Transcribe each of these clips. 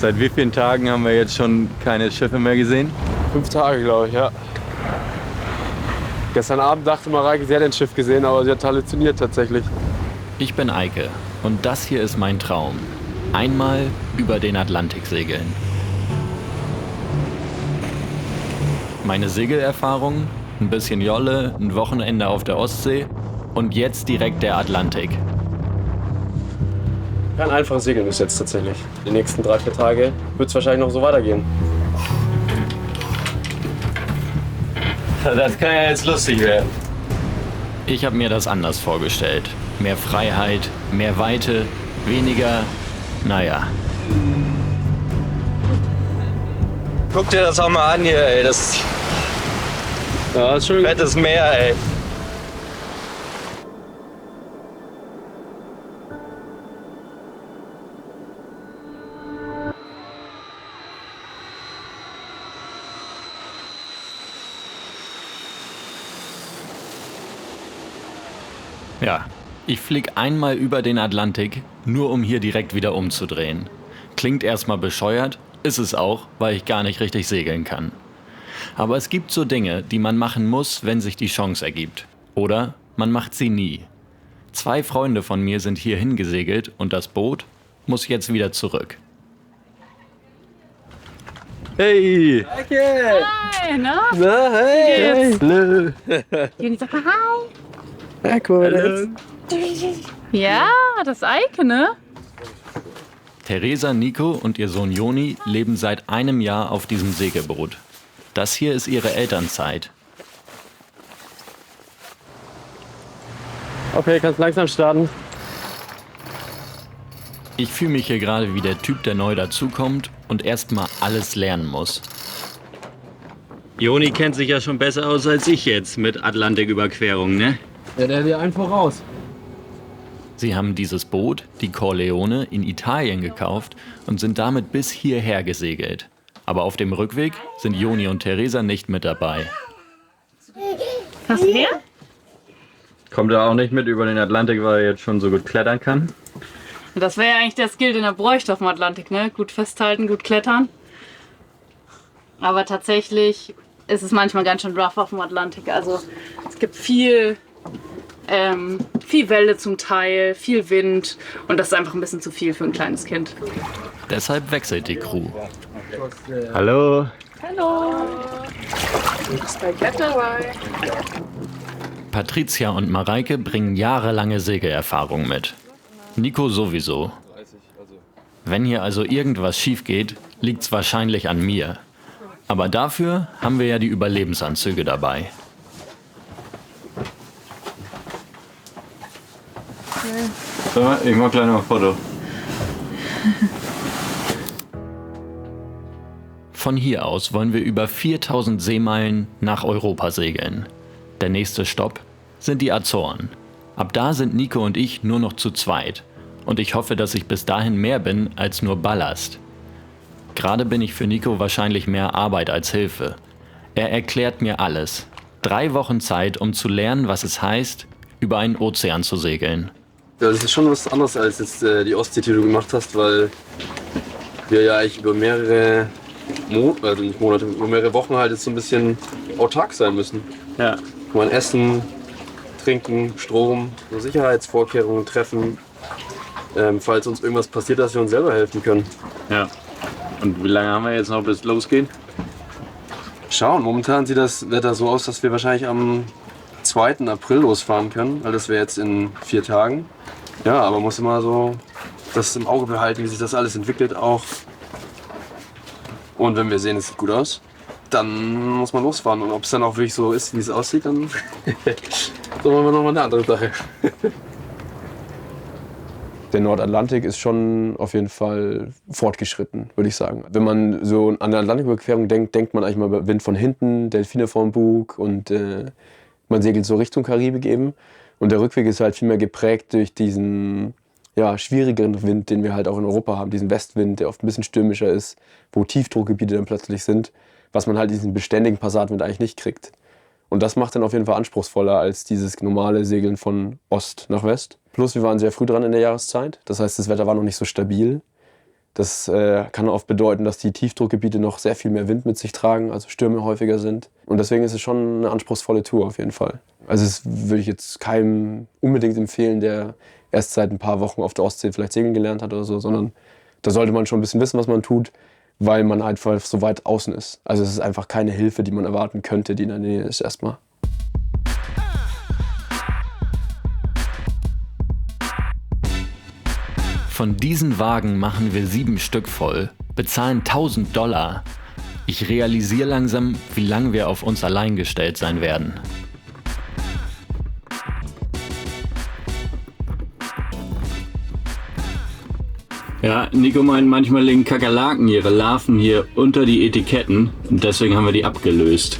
Seit wie vielen Tagen haben wir jetzt schon keine Schiffe mehr gesehen? 5 Tage, glaube ich, ja. Gestern Abend dachte Mareike, sie hätte ein Schiff gesehen, aber sie hat halluziniert tatsächlich. Ich bin Eike und das hier ist mein Traum. Einmal über den Atlantik segeln. Meine Segelerfahrung, ein bisschen Jolle, ein Wochenende auf der Ostsee und jetzt direkt der Atlantik. Kein einfaches Segeln bis jetzt tatsächlich. Die nächsten 3-4 Tage wird es wahrscheinlich noch so weitergehen. Das kann ja jetzt lustig werden. Ich habe mir das anders vorgestellt. Mehr Freiheit, mehr Weite, weniger, naja. Guck dir das auch mal an hier, ey. Das Ja, ist schon fettes Meer, ey. Ja, ich flieg einmal über den Atlantik, nur um hier direkt wieder umzudrehen. Klingt erstmal bescheuert, ist es auch, weil ich gar nicht richtig segeln kann. Aber es gibt so Dinge, die man machen muss, wenn sich die Chance ergibt. Oder man macht sie nie. 2 Freunde von mir sind hier hingesegelt und das Boot muss jetzt wieder zurück. Hey! Hi, ne? Na, hey! Hallo! Juni, sag mal hi. Ja, cool. Ja, das ist Eike, ne? Theresa, Nico und ihr Sohn Joni leben seit einem Jahr auf diesem Segelboot. Das hier ist ihre Elternzeit. Okay, kannst langsam starten. Ich fühle mich hier gerade wie der Typ, der neu dazukommt und erstmal alles lernen muss. Joni kennt sich ja schon besser aus als ich jetzt mit Atlantiküberquerung, ne? Ja, der dir einen voraus. Sie haben dieses Boot, die Corleone, in Italien gekauft und sind damit bis hierher gesegelt. Aber auf dem Rückweg sind Joni und Theresa nicht mit dabei. Hast du her? Kommt er auch nicht mit über den Atlantik, weil er jetzt schon so gut klettern kann? Das wäre ja eigentlich der Skill, den er bräuchte auf dem Atlantik, ne? Gut festhalten, gut klettern. Aber tatsächlich ist es manchmal ganz schön rough auf dem Atlantik. Also es gibt viel Welle zum Teil, viel Wind und das ist einfach ein bisschen zu viel für ein kleines Kind. Deshalb wechselt die Crew. Hallo! Hallo! Patricia und Mareike bringen jahrelange Segelerfahrung mit. Nico sowieso. Wenn hier also irgendwas schief geht, liegt's wahrscheinlich an mir. Aber dafür haben wir ja die Überlebensanzüge dabei. So, ich mach gleich noch ein Foto. Von hier aus wollen wir über 4000 Seemeilen nach Europa segeln. Der nächste Stopp sind die Azoren. Ab da sind Nico und ich nur noch zu zweit. Und ich hoffe, dass ich bis dahin mehr bin als nur Ballast. Gerade bin ich für Nico wahrscheinlich mehr Arbeit als Hilfe. Er erklärt mir alles. 3 Wochen Zeit, um zu lernen, was es heißt, über einen Ozean zu segeln. Ja, das ist schon was anderes als jetzt die Ostsee, die du gemacht hast, weil wir ja eigentlich über mehrere nicht Monate, über mehrere Wochen halt jetzt so ein bisschen autark sein müssen. Ja. Kann man essen, trinken, Strom, so Sicherheitsvorkehrungen treffen, falls uns irgendwas passiert, dass wir uns selber helfen können. Ja. Und wie lange haben wir jetzt noch, bis es losgeht? Schauen, momentan sieht das Wetter so aus, dass wir wahrscheinlich am 2. April losfahren können, weil das wäre jetzt in 4 Tagen. Ja, aber man muss immer so das im Auge behalten, wie sich das alles entwickelt auch. Und wenn wir sehen, es sieht gut aus, dann muss man losfahren. Und ob es dann auch wirklich so ist, wie es aussieht, dann so machen wir nochmal eine andere Sache. Der Nordatlantik ist schon auf jeden Fall fortgeschritten, würde ich sagen. Wenn man so an eine Atlantiküberquerung denkt, denkt man eigentlich mal über Wind von hinten, Delfine vorm Bug und man segelt so Richtung Karibik eben. Und der Rückweg ist halt viel mehr geprägt durch diesen schwierigeren Wind, den wir halt auch in Europa haben. Diesen Westwind, der oft ein bisschen stürmischer ist, wo Tiefdruckgebiete dann plötzlich sind, was man halt diesen beständigen Passatwind eigentlich nicht kriegt. Und das macht dann auf jeden Fall anspruchsvoller als dieses normale Segeln von Ost nach West. Plus wir waren sehr früh dran in der Jahreszeit, das heißt das Wetter war noch nicht so stabil. Das kann oft bedeuten, dass die Tiefdruckgebiete noch sehr viel mehr Wind mit sich tragen, also Stürme häufiger sind. Und deswegen ist es schon eine anspruchsvolle Tour auf jeden Fall. Also das würde ich jetzt keinem unbedingt empfehlen, der erst seit ein paar Wochen auf der Ostsee vielleicht segeln gelernt hat oder so, sondern da sollte man schon ein bisschen wissen, was man tut, weil man einfach so weit außen ist. Also es ist einfach keine Hilfe, die man erwarten könnte, die in der Nähe ist erstmal. Von diesen Wagen machen wir 7 Stück voll, bezahlen $1.000. Ich realisiere langsam, wie lange wir auf uns allein gestellt sein werden. Ja, Nico meint, manchmal legen Kakerlaken ihre Larven hier unter die Etiketten und deswegen haben wir die abgelöst.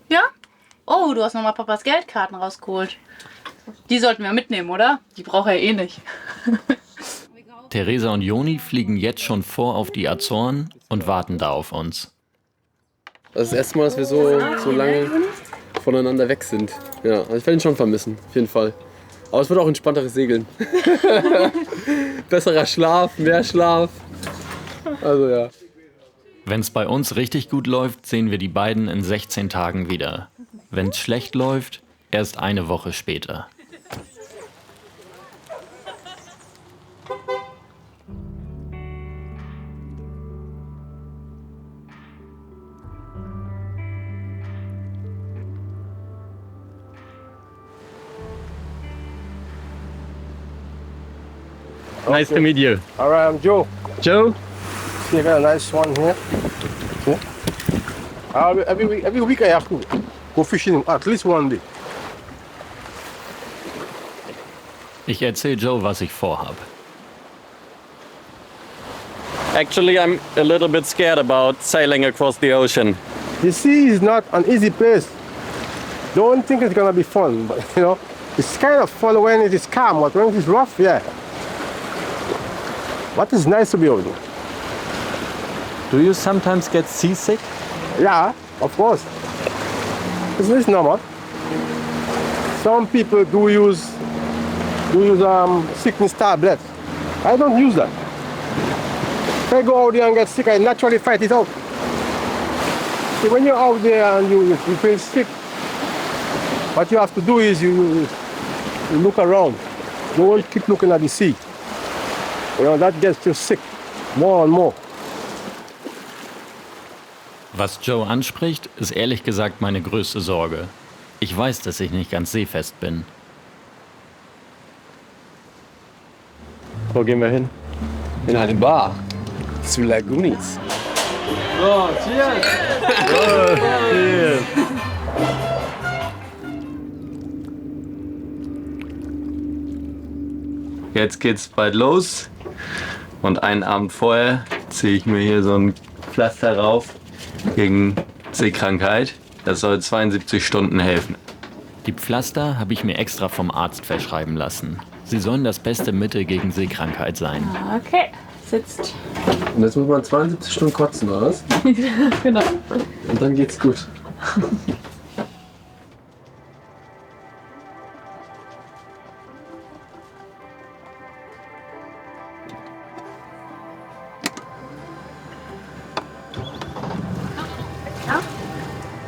Ja? Oh, du hast nochmal Papas Geldkarten rausgeholt. Die sollten wir mitnehmen, oder? Die braucht er eh nicht. Theresa und Joni fliegen jetzt schon vor auf die Azoren und warten da auf uns. Das ist das erste Mal, dass wir so lange voneinander weg sind. Ja, also ich werde ihn schon vermissen, auf jeden Fall. Aber es wird auch entspannteres Segeln. Besserer Schlaf, mehr Schlaf. Also ja. Wenn es bei uns richtig gut läuft, sehen wir die beiden in 16 Tagen wieder. Wenn es schlecht läuft, erst eine Woche später. Nice to meet you. All right, I'm Joe. Joe? See, I got a nice one here. Okay. Every week I have to go fishing at least one day. Ich erzähle Joe, was ich vorhab. Actually, I'm a little bit scared about sailing across the ocean. The sea is not an easy place. Don't think it's gonna be fun, but you know, it's kind of fun when it is calm, but when it is rough, yeah. But it's nice to be out there. Do you sometimes get seasick? Yeah, of course. It's normal. Some people do use sickness tablets. I don't use that. If I go out there and get sick, I naturally fight it out. See, when you're out there and you feel sick, what you have to do is you look around. Don't keep looking at the sea. You know, that gets you sick more and more. Was Joe anspricht, ist ehrlich gesagt meine größte Sorge. Ich weiß, dass ich nicht ganz seefest bin. Wo gehen wir hin? In eine Bar. Zu Lagunis. So, cheers! Cheers! Jetzt geht's bald los und einen Abend vorher ziehe ich mir hier so ein Pflaster rauf gegen Seekrankheit. Das soll 72 Stunden helfen. Die Pflaster habe ich mir extra vom Arzt verschreiben lassen. Sie sollen das beste Mittel gegen Seekrankheit sein. Okay, sitzt. Und jetzt muss man 72 Stunden kotzen, oder was? Genau. Und dann geht's gut.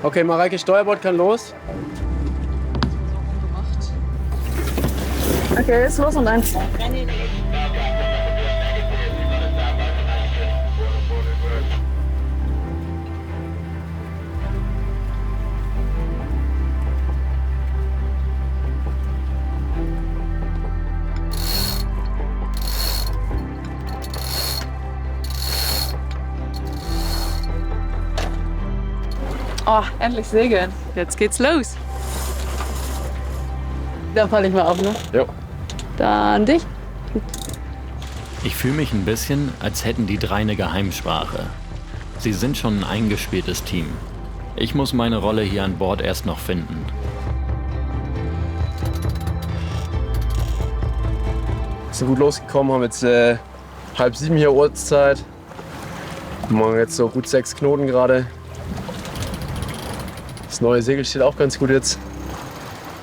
Okay, Mareike, Steuerbord kann los. Okay, ist los und eins. Oh, endlich segeln. Jetzt geht's los. Da falle ich mal auf, ne? Jo. Dann dich. Ich fühle mich ein bisschen, als hätten die drei eine Geheimsprache. Sie sind schon ein eingespieltes Team. Ich muss meine Rolle hier an Bord erst noch finden. Sind gut losgekommen, haben jetzt 6:30 hier Ortszeit. Machen jetzt so gut 6 Knoten gerade. Das neue Segel steht auch ganz gut jetzt.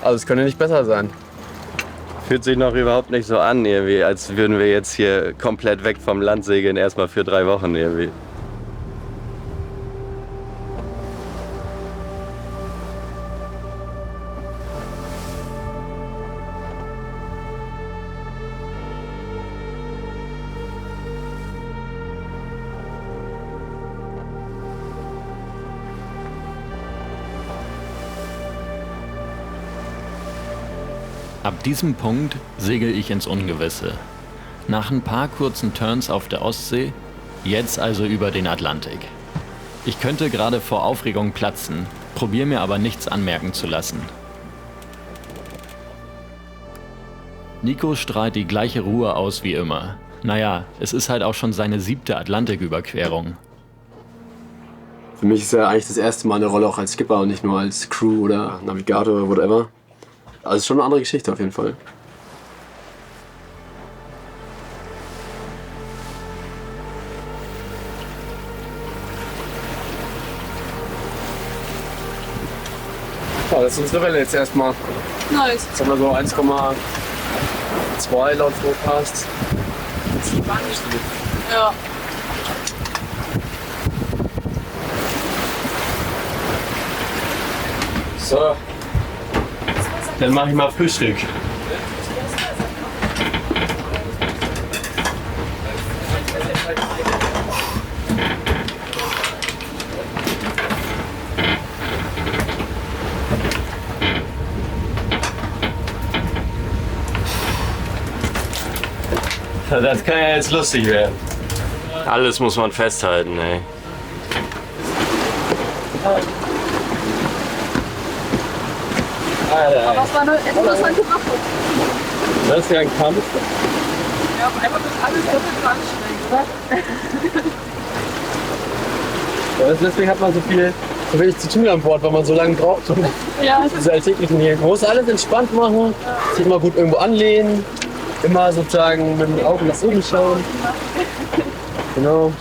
Also es könnte nicht besser sein. Fühlt sich noch überhaupt nicht so an, irgendwie, als würden wir jetzt hier komplett weg vom Land segeln, erstmal für 3 Wochen irgendwie. Ab diesem Punkt segel ich ins Ungewisse. Nach ein paar kurzen Turns auf der Ostsee, jetzt also über den Atlantik. Ich könnte gerade vor Aufregung platzen, probiere mir aber nichts anmerken zu lassen. Nico strahlt die gleiche Ruhe aus wie immer. Naja, es ist halt auch schon seine 7. Atlantiküberquerung. Für mich ist ja eigentlich das erste Mal eine Rolle auch als Skipper und nicht nur als Crew oder Navigator oder whatever. Also es ist schon eine andere Geschichte auf jeden Fall. Ja, das ist unsere Welle jetzt erstmal. Nice. Jetzt haben wir so 1,2 laut Forecast. Ja. So. Dann mach ich mal Frühstück. Das kann ja jetzt lustig werden. Alles muss man festhalten, ey. Alter, Was war eine interessante Woche? das ist ja ein Kampf. Ja, auf einmal wird alles doppelt anstrengend, oder? Deswegen hat man so wenig zu tun an Bord, weil man so lange braucht. Ja, Diese alltäglichen hier. Man muss alles entspannt machen, sich immer gut irgendwo anlehnen, immer sozusagen mit den Augen nach oben schauen. Genau.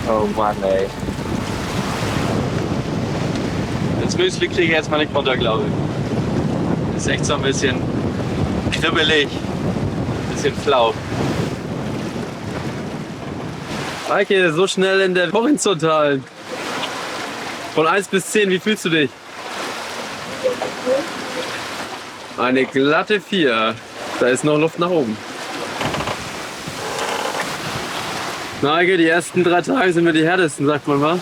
Oh Mann, ey. Das Müsli kriege ich jetzt mal nicht runter, glaube ich. Ist echt so ein bisschen kribbelig, ein bisschen flau. Eike, so schnell in der Horizontalen. Von 1 bis 10, wie fühlst du dich? Eine glatte 4. Da ist noch Luft nach oben. Na, Eike, die ersten 3 Tage sind wir die härtesten, sagt man mal.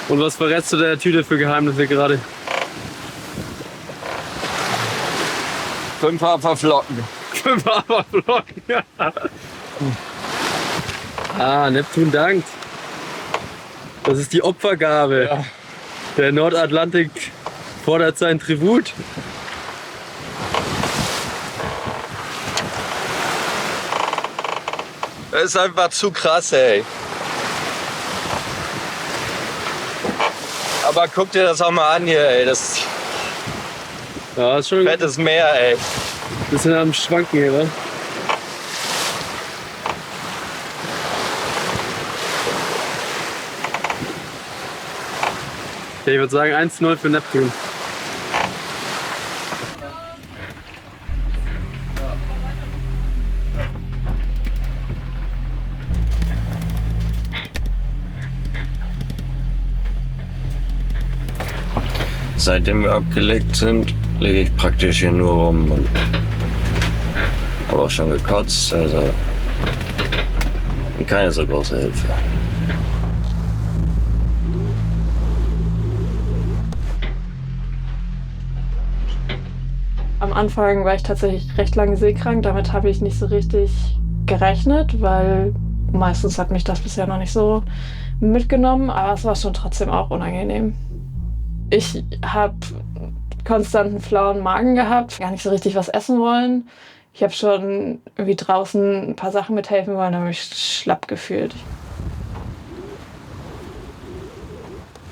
Und was verrätst du der Tüte für Geheimnisse gerade? 5 Haferflocken. 5 Haferflocken. Ah, Neptun dankt. Das ist die Opfergabe. Ja. Der Nordatlantik fordert sein Tribut. Das ist einfach zu krass, ey. Aber guck dir das auch mal an hier, ey. Das ist Ja, ist schon ein fettes Meer, ey. bisschen am Schwanken hier, wa? Okay, ich würde sagen 1-0 für Neptun. Seitdem wir abgelegt sind, lege ich praktisch hier nur rum und habe auch schon gekotzt, also keine so große Hilfe. Am Anfang war ich tatsächlich recht lange seekrank. Damit habe ich nicht so richtig gerechnet, weil meistens hat mich das bisher noch nicht so mitgenommen. Aber es war schon trotzdem auch unangenehm. Ich habe konstanten flauen Magen gehabt, gar nicht so richtig was essen wollen. Ich habe schon irgendwie draußen ein paar Sachen mithelfen wollen, da habe ich schlapp gefühlt.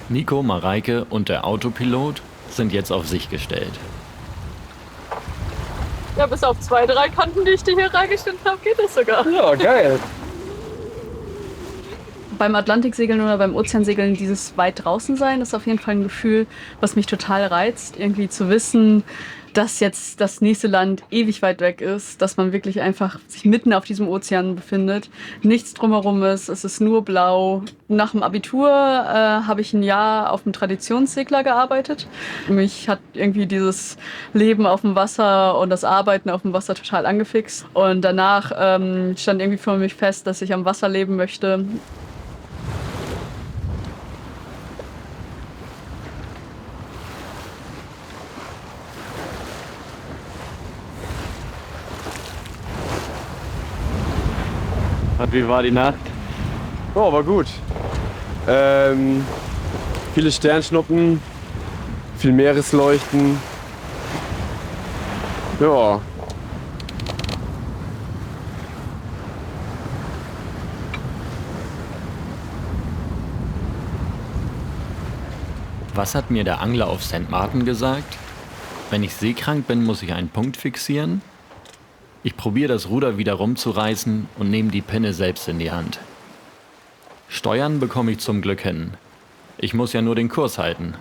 Nico, Mareike und der Autopilot sind jetzt auf sich gestellt. Ja, bis auf 2, 3 Kanten, die ich dir hier reingeschnitten habe, geht das sogar. Ja, geil. Beim Atlantiksegeln oder beim Ozeansegeln dieses weit draußen sein, ist auf jeden Fall ein Gefühl, was mich total reizt. Irgendwie zu wissen, dass jetzt das nächste Land ewig weit weg ist, dass man wirklich einfach sich mitten auf diesem Ozean befindet. Nichts drumherum ist, es ist nur blau. Nach dem Abitur habe ich ein Jahr auf dem Traditionssegler gearbeitet. Mich hat irgendwie dieses Leben auf dem Wasser und das Arbeiten auf dem Wasser total angefixt. Und danach stand irgendwie für mich fest, dass ich am Wasser leben möchte. Und wie war die Nacht? Oh, war gut. Viele Sternschnuppen, viel Meeresleuchten. Ja. Was hat mir der Angler auf St. Martin gesagt? Wenn ich seekrank bin, muss ich einen Punkt fixieren. Ich probiere das Ruder wieder rumzureißen und nehme die Pinne selbst in die Hand. Steuern bekomme ich zum Glück hin. Ich muss ja nur den Kurs halten.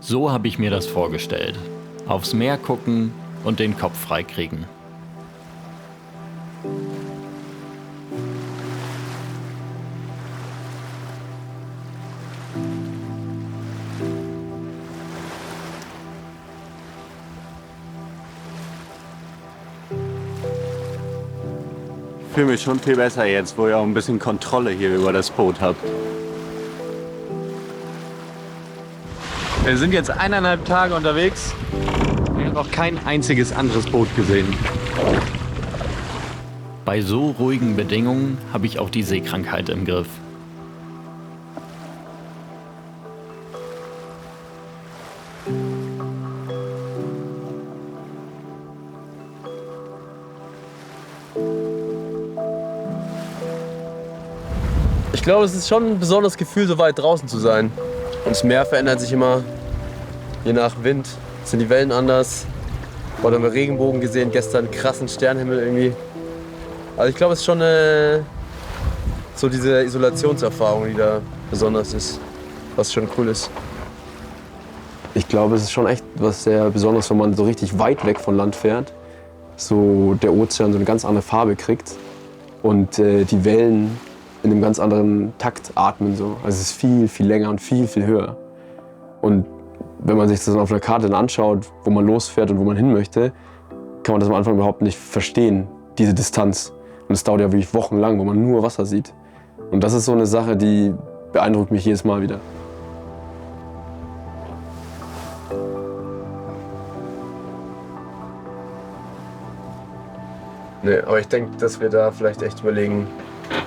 So habe ich mir das vorgestellt. Aufs Meer gucken und den Kopf freikriegen. Ich fühle mich schon viel besser jetzt, wo ich auch ein bisschen Kontrolle hier über das Boot habe. Wir sind jetzt 1,5 Tage unterwegs. Ich habe noch kein einziges anderes Boot gesehen. Bei so ruhigen Bedingungen habe ich auch die Seekrankheit im Griff. Ich glaube, es ist schon ein besonderes Gefühl, so weit draußen zu sein. Und das Meer verändert sich immer, je nach Wind. Sind die Wellen anders. Oder haben wir Regenbogen gesehen, gestern krassen Sternenhimmel irgendwie. Also ich glaube, es ist schon so diese Isolationserfahrung, die da besonders ist, was schon cool ist. Ich glaube, es ist schon echt was sehr Besonderes, wenn man so richtig weit weg von Land fährt. So der Ozean so eine ganz andere Farbe kriegt und die Wellen in einem ganz anderen Takt atmen. So. Also es ist viel, viel länger und viel, viel höher. Und wenn man sich das dann auf einer Karte dann anschaut, wo man losfährt und wo man hin möchte, kann man das am Anfang überhaupt nicht verstehen, diese Distanz. Und es dauert ja wirklich wochenlang, wo man nur Wasser sieht. Und das ist so eine Sache, die beeindruckt mich jedes Mal wieder. Nee, aber ich denke, dass wir da vielleicht echt überlegen,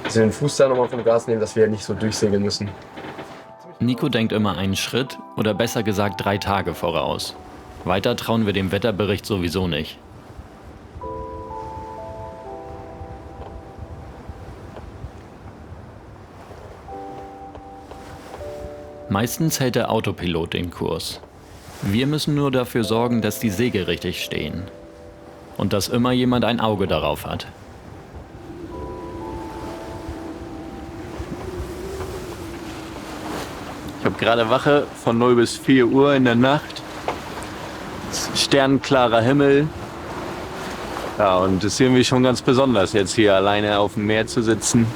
dass wir den Fuß da nochmal vom Gas nehmen, dass wir nicht so durchsegeln müssen. Nico denkt immer einen Schritt oder besser gesagt 3 Tage voraus. Weiter trauen wir dem Wetterbericht sowieso nicht. Meistens hält der Autopilot den Kurs. Wir müssen nur dafür sorgen, dass die Segel richtig stehen. Und dass immer jemand ein Auge darauf hat. Ich habe gerade Wache von 0 bis 4 Uhr in der Nacht. Sternklarer Himmel. Ja, und es ist irgendwie schon ganz besonders, jetzt hier alleine auf dem Meer zu sitzen.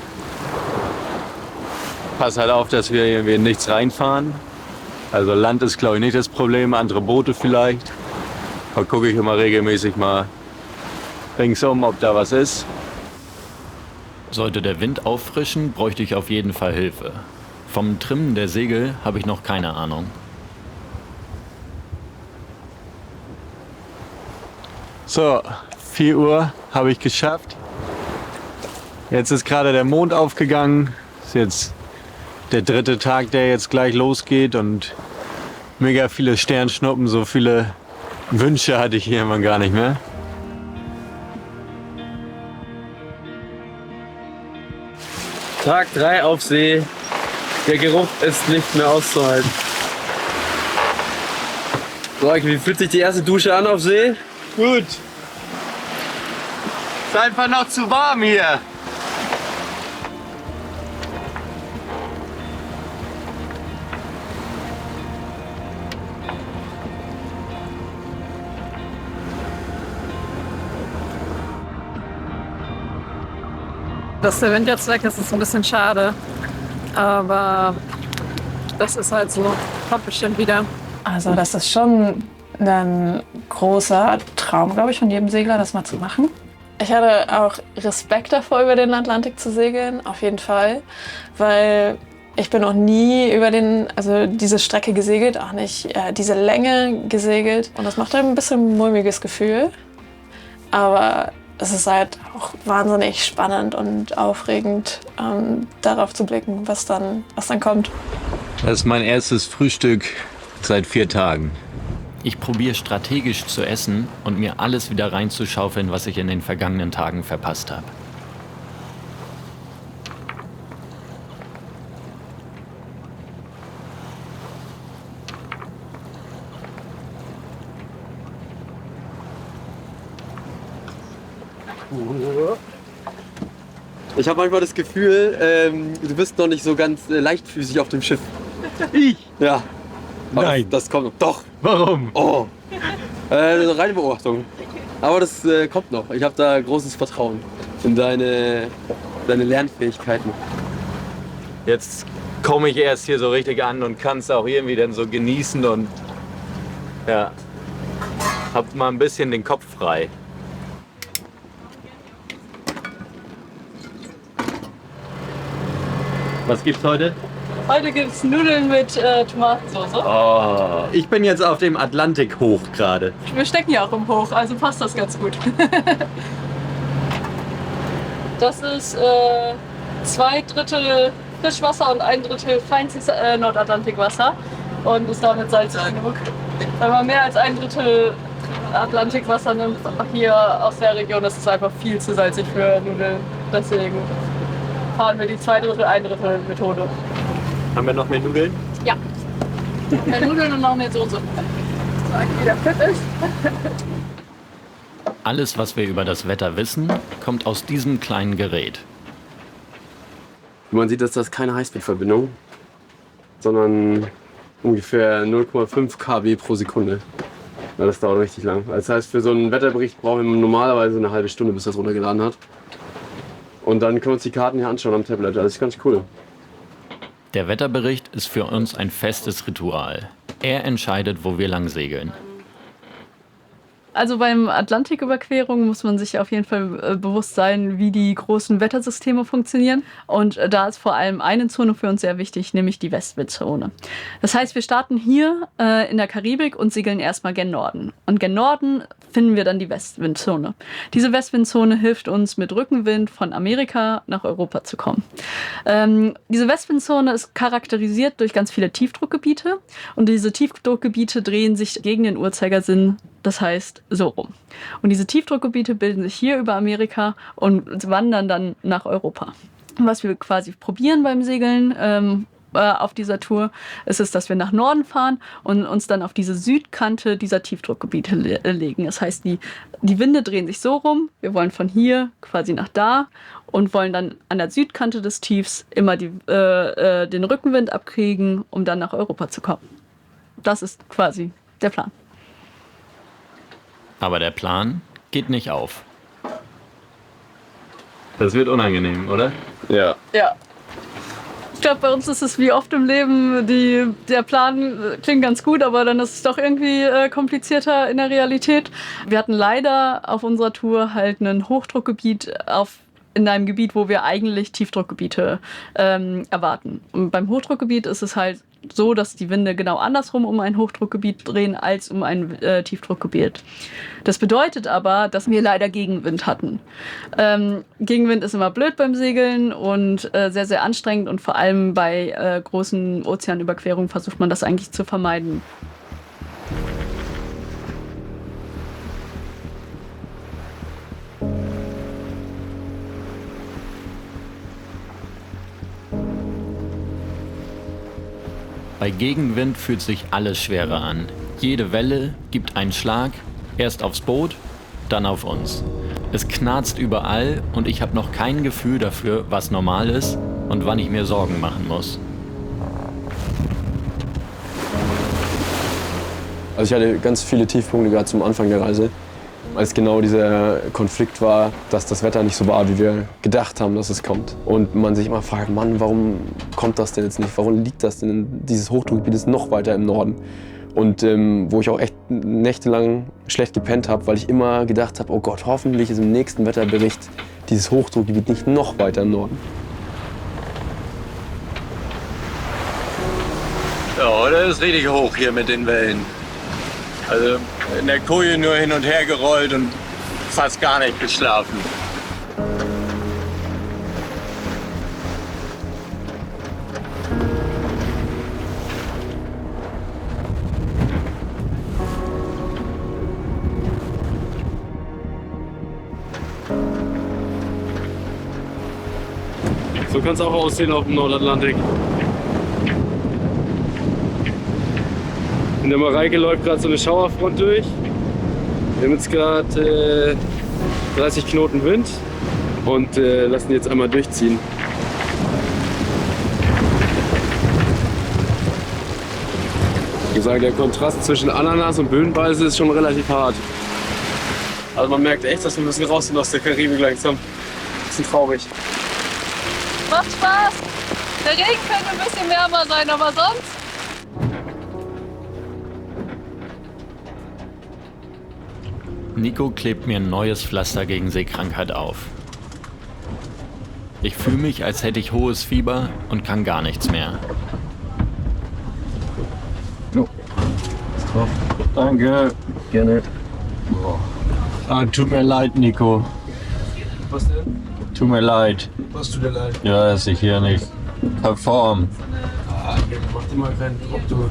Pass halt auf, dass wir irgendwie in nichts reinfahren. Also Land ist, glaube ich, nicht das Problem, andere Boote vielleicht. Da gucke ich immer regelmäßig mal ringsum, ob da was ist. Sollte der Wind auffrischen, bräuchte ich auf jeden Fall Hilfe. Vom Trimmen der Segel habe ich noch keine Ahnung. So, 4 Uhr habe ich geschafft. Jetzt ist gerade der Mond aufgegangen. Ist jetzt der 3. Tag, der jetzt gleich losgeht und mega viele Sternschnuppen, so viele Wünsche hatte ich hier immer gar nicht mehr. Tag 3 auf See. Der Geruch ist nicht mehr auszuhalten. So, wie fühlt sich die erste Dusche an auf See? Gut. Ist einfach noch zu warm hier. Dass der Wind jetzt weg ist, ist ein bisschen schade. Aber das ist halt so. Kommt bestimmt wieder. Also das ist schon ein großer Traum, glaube ich, von jedem Segler, das mal zu machen. Ich hatte auch Respekt davor, über den Atlantik zu segeln, auf jeden Fall. Weil ich bin noch nie über diese Strecke gesegelt, auch nicht diese Länge gesegelt. Und das macht ein bisschen ein mulmiges Gefühl. Aber es ist halt auch wahnsinnig spannend und aufregend, darauf zu blicken, was dann kommt. Das ist mein erstes Frühstück seit 4 Tagen. Ich probiere strategisch zu essen und mir alles wieder reinzuschaufeln, was ich in den vergangenen Tagen verpasst habe. Ich habe manchmal das Gefühl, du bist noch nicht so ganz leichtfüßig auf dem Schiff. Ich? Ja. Aber Nein. Das kommt noch. Doch. Warum? Oh. Reine Beobachtung. Aber das kommt noch. Ich habe da großes Vertrauen in deine Lernfähigkeiten. Jetzt komme ich erst hier so richtig an und kann es auch irgendwie dann so genießen und ja, hab mal ein bisschen den Kopf frei. Was gibt's heute? Heute gibt es Nudeln mit Tomatensauce. Oh, ich bin jetzt auf dem Atlantik hoch gerade. Wir stecken ja auch im Hoch, also passt das ganz gut. Das ist 2/3 Frischwasser und 1/3 feinstes Nordatlantikwasser und ist damit salzig genug. Wenn man mehr als 1/3 Atlantikwasser nimmt, hier aus der Region, ist es einfach viel zu salzig für Nudeln. Deswegen fahren wir die 2/3, 1/3 Methode. Haben wir noch mehr Nudeln? Ja. Nudeln und noch eine Soße. Sagen, wie der fit ist. Alles, was wir über das Wetter wissen, kommt aus diesem kleinen Gerät. Man sieht, dass das keine Highspeed-Verbindung, sondern ungefähr 0,5 kW pro Sekunde. Ja, das dauert richtig lang. Das heißt, für so einen Wetterbericht brauchen wir normalerweise eine halbe Stunde, bis das runtergeladen hat. Und dann können wir uns die Karten hier anschauen am Tablet. Das ist ganz cool. Der Wetterbericht ist für uns ein festes Ritual. Er entscheidet, wo wir lang segeln. Also beim Atlantiküberquerung muss man sich auf jeden Fall bewusst sein, wie die großen Wettersysteme funktionieren. Und da ist vor allem eine Zone für uns sehr wichtig, nämlich die Westwindzone. Das heißt, wir starten hier in der Karibik und segeln erstmal gen Norden. Und gen Norden finden wir dann die Westwindzone. Diese Westwindzone hilft uns, mit Rückenwind von Amerika nach Europa zu kommen. Diese Westwindzone ist charakterisiert durch ganz viele Tiefdruckgebiete. Und diese Tiefdruckgebiete drehen sich gegen den Uhrzeigersinn. Das heißt, so rum. Und diese Tiefdruckgebiete bilden sich hier über Amerika und wandern dann nach Europa. Was wir quasi probieren beim Segeln auf dieser Tour, ist es, dass wir nach Norden fahren und uns dann auf diese Südkante dieser Tiefdruckgebiete legen. Das heißt, die Winde drehen sich so rum. Wir wollen von hier quasi nach da und wollen dann an der Südkante des Tiefs immer den Rückenwind abkriegen, um dann nach Europa zu kommen. Das ist quasi der Plan. Aber der Plan geht nicht auf. Das wird unangenehm, oder? Ja. Ja. Ich glaube, bei uns ist es wie oft im Leben, der Plan klingt ganz gut, aber dann ist es doch irgendwie komplizierter in der Realität. Wir hatten leider auf unserer Tour halt ein Hochdruckgebiet in einem Gebiet, wo wir eigentlich Tiefdruckgebiete erwarten. Und beim Hochdruckgebiet ist es halt so, dass die Winde genau andersrum um ein Hochdruckgebiet drehen als um ein Tiefdruckgebiet. Das bedeutet aber, dass wir leider Gegenwind hatten. Gegenwind ist immer blöd beim Segeln und sehr, sehr anstrengend und vor allem bei großen Ozeanüberquerungen versucht man das eigentlich zu vermeiden. Bei Gegenwind fühlt sich alles schwerer an. Jede Welle gibt einen Schlag, erst aufs Boot, dann auf uns. Es knarzt überall und ich habe noch kein Gefühl dafür, was normal ist und wann ich mir Sorgen machen muss. Also ich hatte ganz viele Tiefpunkte gerade zum Anfang der Reise, als genau dieser Konflikt war, dass das Wetter nicht so war, wie wir gedacht haben, dass es kommt. Und man sich immer fragt, Mann, warum kommt das denn jetzt nicht? Warum liegt das denn? Dieses Hochdruckgebiet ist noch weiter im Norden. Und wo ich auch echt nächtelang schlecht gepennt habe, weil ich immer gedacht habe, oh Gott, hoffentlich ist im nächsten Wetterbericht dieses Hochdruckgebiet nicht noch weiter im Norden. Ja, das ist richtig hoch hier mit den Wellen. Also in der Koje nur hin und her gerollt und fast gar nicht geschlafen. So kann es auch aussehen auf dem Nordatlantik. In der Mareike läuft gerade so eine Schauerfront durch. Wir haben jetzt gerade 30 Knoten Wind und lassen jetzt einmal durchziehen. Ich muss sagen, der Kontrast zwischen Ananas und Böhnenweise ist schon relativ hart. Also man merkt echt, dass wir ein bisschen raus sind aus der Karibik langsam. Bisschen traurig. Macht Spaß! Der Regen könnte ein bisschen wärmer sein, aber sonst? Nico klebt mir ein neues Pflaster gegen Seekrankheit auf. Ich fühle mich, als hätte ich hohes Fieber und kann gar nichts mehr. Danke. Gerne. Ah, tut mir leid, Nico. Was denn? Tut mir leid. Was tut dir leid? Ja, dass ich hier nicht perform. Mach dir mal keinen Druck, du.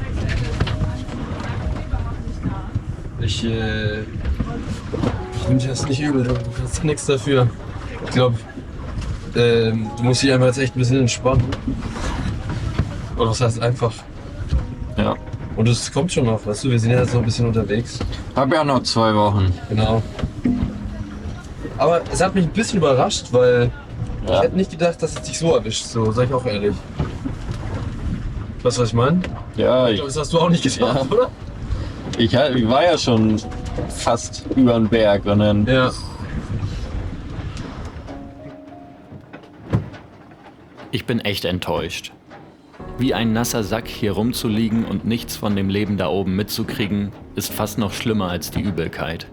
Ich nehme dir das nicht übel, du kannst nichts dafür. Ich glaube, du musst dich einfach jetzt echt ein bisschen entspannen. Oder was heißt einfach? Ja. Und es kommt schon noch, weißt du, wir sind ja jetzt noch ein bisschen unterwegs. Hab ja noch 2 Wochen. Genau. Aber es hat mich ein bisschen überrascht, weil ich hätte nicht gedacht, dass es dich so erwischt, so, sag ich auch ehrlich. Weißt du, was ich meine? Ja, Ich glaube, das hast du auch nicht gedacht, oder? ich war ja schon fast über den Berg und dann. Ja. Ich bin echt enttäuscht. Wie ein nasser Sack hier rumzuliegen und nichts von dem Leben da oben mitzukriegen, ist fast noch schlimmer als die Übelkeit.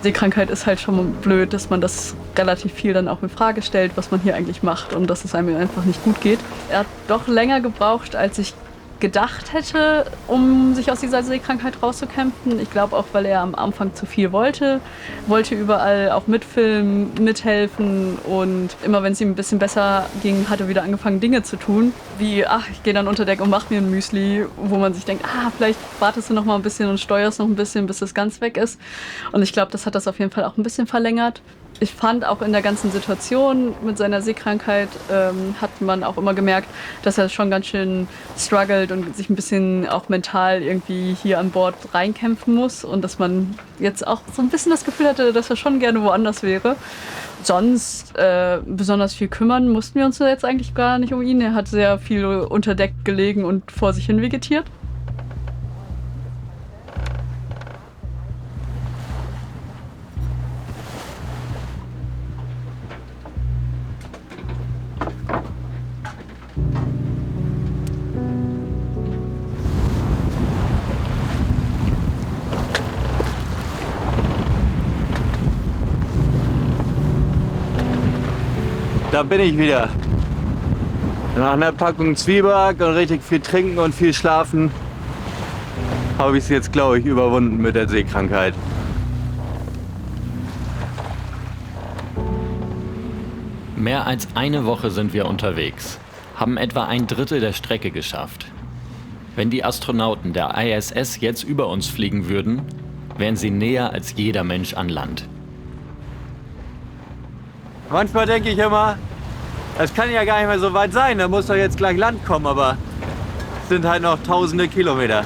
Seekrankheit ist halt schon blöd, dass man das relativ viel dann auch in Frage stellt, was man hier eigentlich macht und dass es einem einfach nicht gut geht. Er hat doch länger gebraucht, als ich gedacht hätte, um sich aus dieser Seekrankheit rauszukämpfen. Ich glaube auch, weil er am Anfang zu viel wollte überall auch mitfilmen, mithelfen und immer wenn es ihm ein bisschen besser ging, hat er wieder angefangen, Dinge zu tun, wie, ich gehe dann unter Deck und mache mir ein Müsli, wo man sich denkt, vielleicht wartest du noch mal ein bisschen und steuerst noch ein bisschen, bis es ganz weg ist. Und ich glaube, das hat das auf jeden Fall auch ein bisschen verlängert. Ich fand auch in der ganzen Situation mit seiner Seekrankheit hat man auch immer gemerkt, dass er schon ganz schön struggelt und sich ein bisschen auch mental irgendwie hier an Bord reinkämpfen muss und dass man jetzt auch so ein bisschen das Gefühl hatte, dass er schon gerne woanders wäre. Sonst besonders viel kümmern mussten wir uns jetzt eigentlich gar nicht um ihn. Er hat sehr viel unter Deck gelegen und vor sich hin vegetiert. Da bin ich wieder. Nach einer Packung Zwieback und richtig viel trinken und viel schlafen habe ich es jetzt, glaube ich, überwunden mit der Seekrankheit. Mehr als eine Woche sind wir unterwegs. haben etwa 1/3 der Strecke geschafft. Wenn die Astronauten der ISS jetzt über uns fliegen würden, wären sie näher als jeder Mensch an Land. Manchmal denke ich immer, das kann ja gar nicht mehr so weit sein, da muss doch jetzt gleich Land kommen, aber es sind halt noch tausende Kilometer.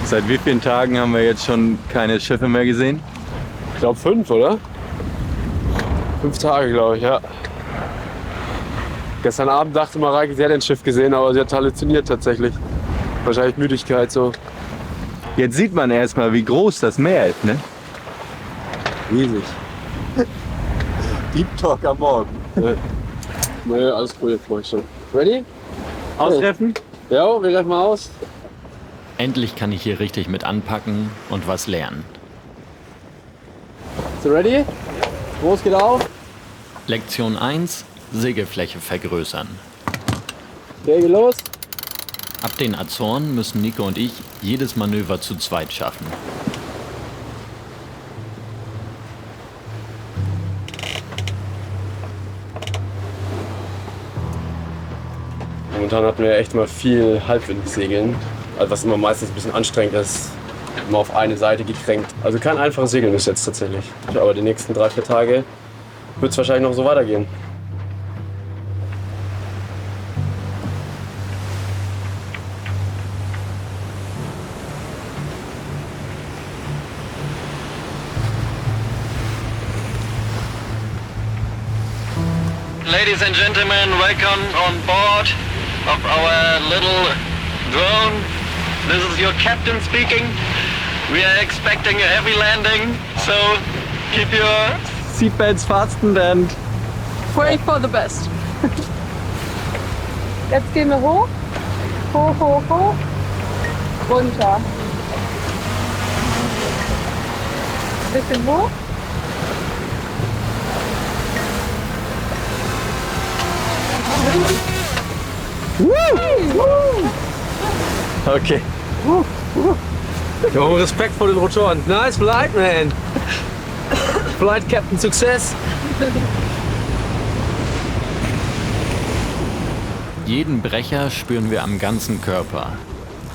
Seit wie vielen Tagen haben wir jetzt schon keine Schiffe mehr gesehen? Ich glaube 5, oder? 5 Tage, glaube ich, ja. Gestern Abend dachte Mareike, sie hat ein Schiff gesehen, aber sie hat halluziniert tatsächlich. Wahrscheinlich Müdigkeit so. Jetzt sieht man erstmal, wie groß das Meer ist, ne? Riesig. Deep Talk am Morgen. Nee, alles cool, jetzt mach ich schon. Ready? Ausreffen? Ja, wir treffen mal aus. Endlich kann ich hier richtig mit anpacken und was lernen. So ready? Groß geht auf. Lektion 1: Segelfläche vergrößern. Okay, geht los. Ab den Azoren müssen Nico und ich jedes Manöver zu zweit schaffen. Momentan hatten wir echt mal viel Halbwindsegeln, also was immer meistens ein bisschen anstrengend ist, immer auf eine Seite gekränkt. Also kein einfaches Segeln ist jetzt tatsächlich. Aber die nächsten 3-4 Tage wird es wahrscheinlich noch so weitergehen. Ladies and gentlemen, welcome on board of our little drone. This is your captain speaking. We are expecting a heavy landing, so keep your Seatbelts fastened and... Pray for the best. Jetzt gehen wir hoch. Hoch, hoch, hoch. Runter. Bisschen hoch. Okay. Jo, Respekt vor den Rotoren. Nice flight, man. Flight Captain Success. Jeden Brecher spüren wir am ganzen Körper.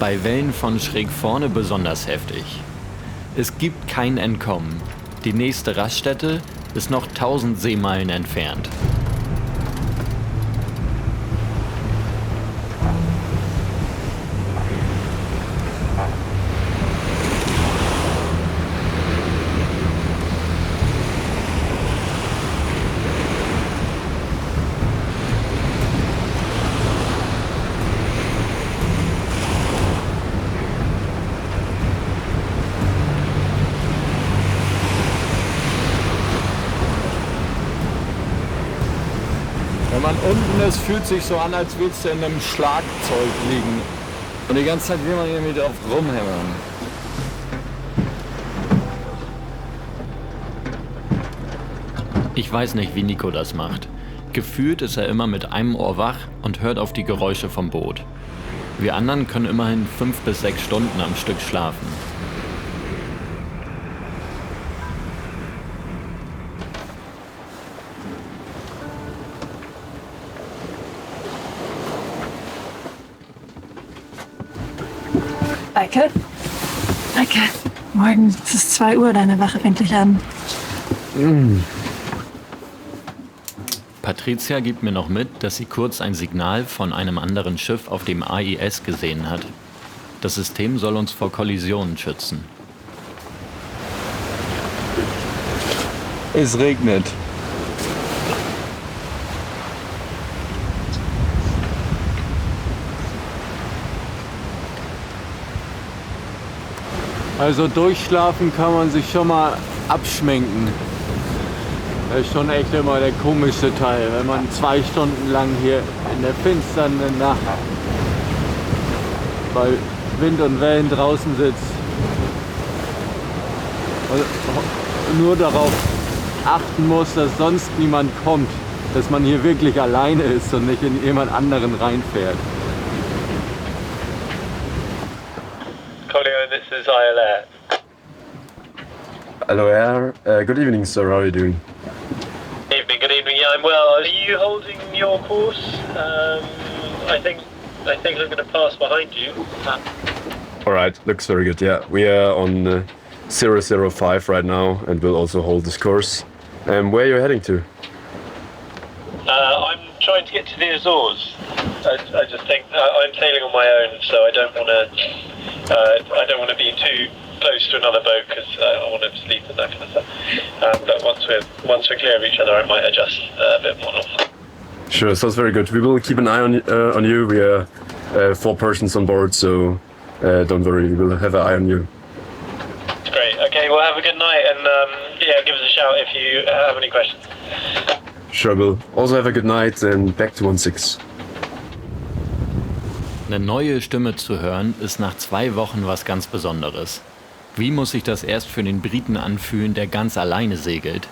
Bei Wellen von schräg vorne besonders heftig. Es gibt kein Entkommen. Die nächste Raststätte ist noch 1000 Seemeilen entfernt. Wenn man unten ist, fühlt sich so an, als würdest du in einem Schlagzeug liegen. Und die ganze Zeit will man irgendwie drauf rumhämmern. Ich weiß nicht, wie Nico das macht. Gefühlt ist er immer mit einem Ohr wach und hört auf die Geräusche vom Boot. Wir anderen können immerhin 5 bis 6 Stunden am Stück schlafen. Eike? Eike, morgen es ist 2 Uhr, deine Wache fängt gleich an. Patricia gibt mir noch mit, dass sie kurz ein Signal von einem anderen Schiff auf dem AIS gesehen hat. Das System soll uns vor Kollisionen schützen. Es regnet. Also durchschlafen kann man sich schon mal abschminken. Das ist schon echt immer der komische Teil, wenn man 2 Stunden lang hier in der finsteren Nacht bei Wind und Wellen draußen sitzt und nur darauf achten muss, dass sonst niemand kommt, dass man hier wirklich alleine ist und nicht in jemand anderen reinfährt. Collier, this is ILR. LOR. Good evening, sir. How are you doing? Evening, good evening. Yeah, I'm well. Are you holding your course? I think I'm going to pass behind you. All right, looks very good. Yeah, we are on 005 right now, and we'll also hold this course. Where are you heading to? I'm trying to get to the Azores. I just think I'm sailing on my own, so I don't want to be too close to another boat because I want to sleep and that kind of stuff. But once we're clear of each other, I might adjust a bit more. Sure, sounds very good. We will keep an eye on you. We are 4 persons on board, so don't worry. We will have an eye on you. Great. Okay. Well, have a good night, and give us a shout if you have any questions. Sure, will. Also have a good night and back to 16. Eine neue Stimme zu hören, ist nach 2 Wochen was ganz Besonderes. Wie muss sich das erst für den Briten anfühlen, der ganz alleine segelt?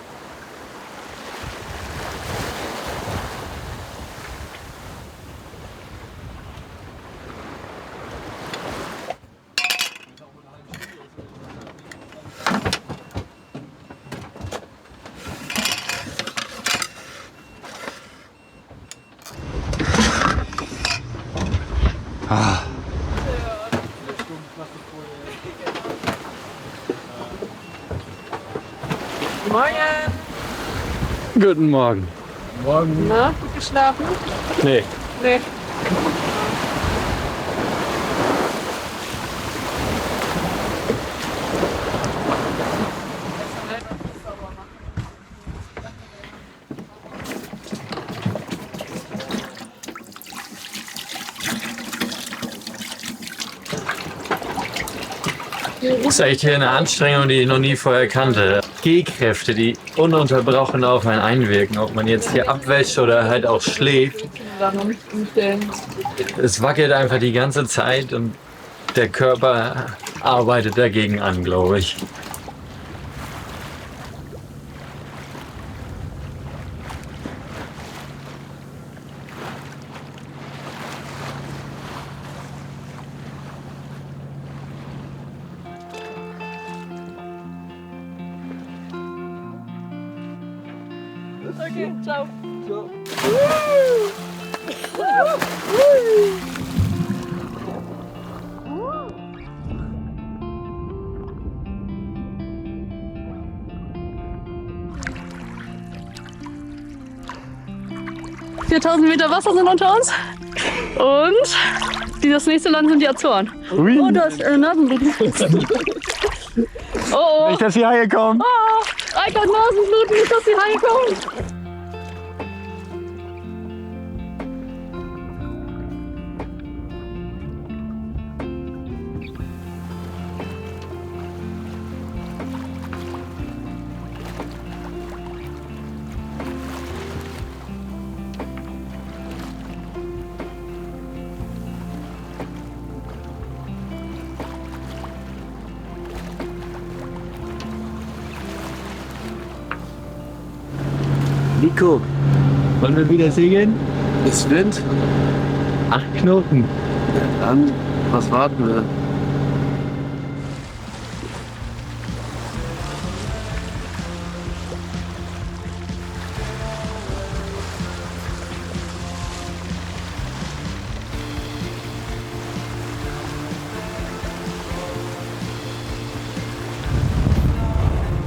Guten Morgen. Na, gut geschlafen? Nee. Nee. Das ist echt hier eine Anstrengung, die ich noch nie vorher kannte. G-Kräfte, die ununterbrochen auf einen einwirken, ob man jetzt hier abwäscht oder halt auch schläft. Es wackelt einfach die ganze Zeit und der Körper arbeitet dagegen an, glaube ich. Okay, ciao. 4000 Meter Wasser sind unter uns. Und das nächste Land sind die Azoren. Ui. Oh, da ist Nasenbluten. Oh, Nicht, dass die Haie kommen. Oh, Reika hat Nasenbluten, nicht, dass die Haie kommen. Nico, wollen wir wieder segeln? Ist Wind? 8 Knoten. Dann, was warten wir?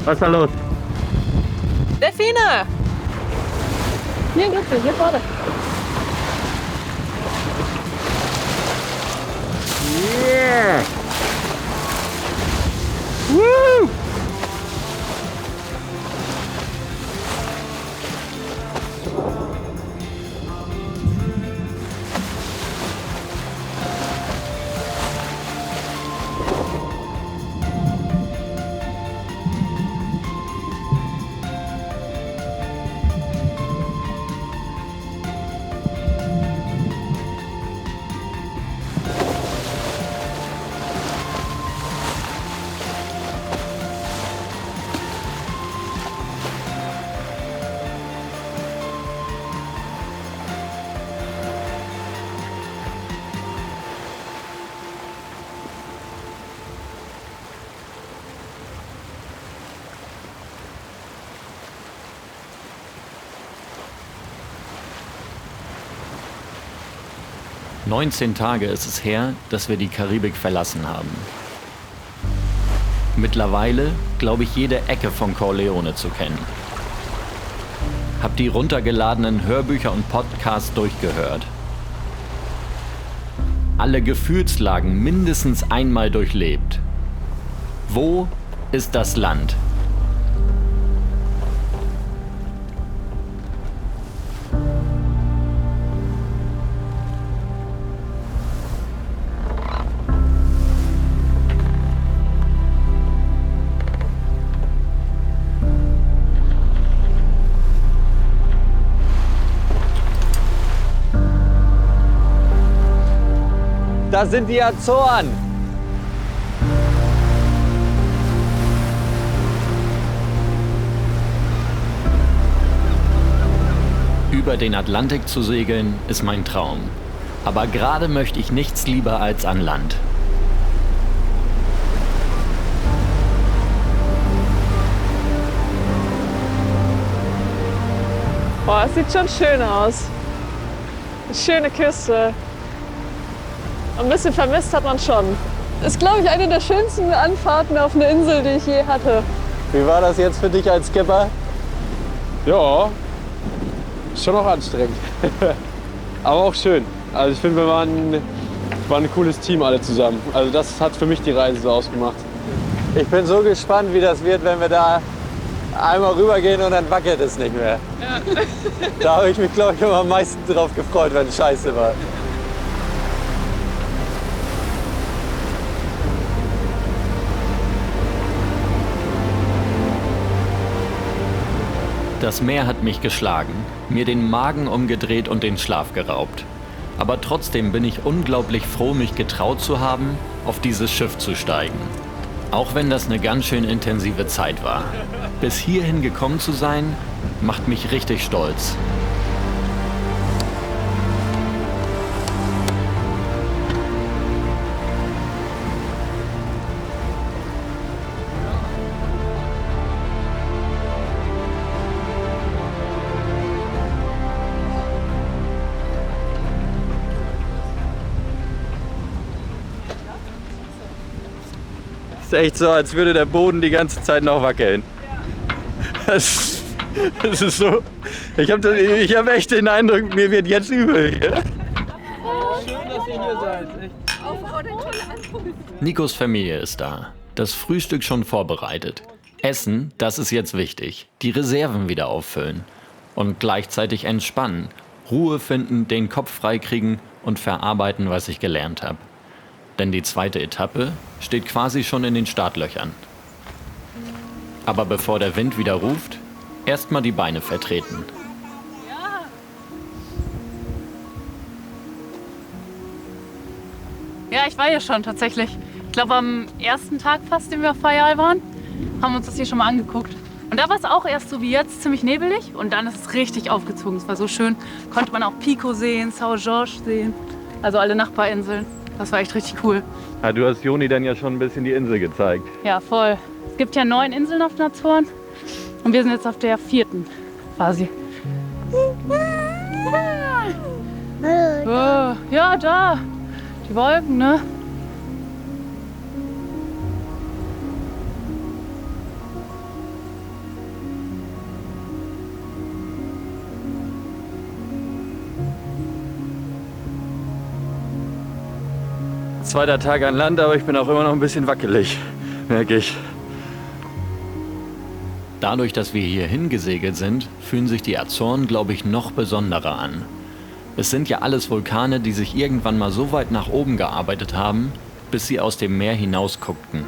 Was ist da los? Delfine! Hier, bitte, hier vorne. Yeah! Woo! 19 Tage ist es her, dass wir die Karibik verlassen haben. Mittlerweile glaube ich jede Ecke von Corleone zu kennen. Hab die runtergeladenen Hörbücher und Podcasts durchgehört. Alle Gefühlslagen mindestens einmal durchlebt. Wo ist das Land? Das sind die Azoren. Über den Atlantik zu segeln ist mein Traum. Aber gerade möchte ich nichts lieber als an Land. Boah, es sieht schon schön aus. Eine schöne Küste. Ein bisschen vermisst hat man schon. Ist, glaube ich, eine der schönsten Anfahrten auf eine Insel, die ich je hatte. Wie war das jetzt für dich als Skipper? Ja, ist schon auch anstrengend. Aber auch schön. Also ich finde, wir waren ein cooles Team alle zusammen. Also das hat für mich die Reise so ausgemacht. Ich bin so gespannt, wie das wird, wenn wir da einmal rübergehen und dann wackelt es nicht mehr. Ja. Da habe ich mich, glaube ich, immer am meisten drauf gefreut, wenn es scheiße war. Das Meer hat mich geschlagen, mir den Magen umgedreht und den Schlaf geraubt. Aber trotzdem bin ich unglaublich froh, mich getraut zu haben, auf dieses Schiff zu steigen. Auch wenn das eine ganz schön intensive Zeit war. Bis hierhin gekommen zu sein, macht mich richtig stolz. Ist echt so, als würde der Boden die ganze Zeit noch wackeln. Das ist so. Ich hab echt den Eindruck, mir wird jetzt übel hier. Schön, dass ihr hier seid. Nikos Familie ist da. Das Frühstück schon vorbereitet. Essen, das ist jetzt wichtig. Die Reserven wieder auffüllen. Und gleichzeitig entspannen. Ruhe finden, den Kopf freikriegen und verarbeiten, was ich gelernt habe. Denn die zweite Etappe steht quasi schon in den Startlöchern. Aber bevor der Wind wieder ruft, erstmal die Beine vertreten. Ja, ich war hier schon tatsächlich. Ich glaube am ersten Tag fast, den wir auf Fayal waren, haben wir uns das hier schon mal angeguckt. Und da war es auch erst so wie jetzt ziemlich nebelig und dann ist es richtig aufgezogen. Es war so schön. Konnte man auch Pico sehen, São Jorge sehen, also alle Nachbarinseln. Das war echt richtig cool. Ja, du hast Joni dann ja schon ein bisschen die Insel gezeigt. Ja, voll. Es gibt ja 9 Inseln auf den Azoren und wir sind jetzt auf der 4. quasi. Oh, ja, da. Die Wolken, ne? Zweiter Tag an Land, aber ich bin auch immer noch ein bisschen wackelig, merke ich. Dadurch, dass wir hier hingesegelt sind, fühlen sich die Azoren, glaube ich, noch besonderer an. Es sind ja alles Vulkane, die sich irgendwann mal so weit nach oben gearbeitet haben, bis sie aus dem Meer hinaus guckten.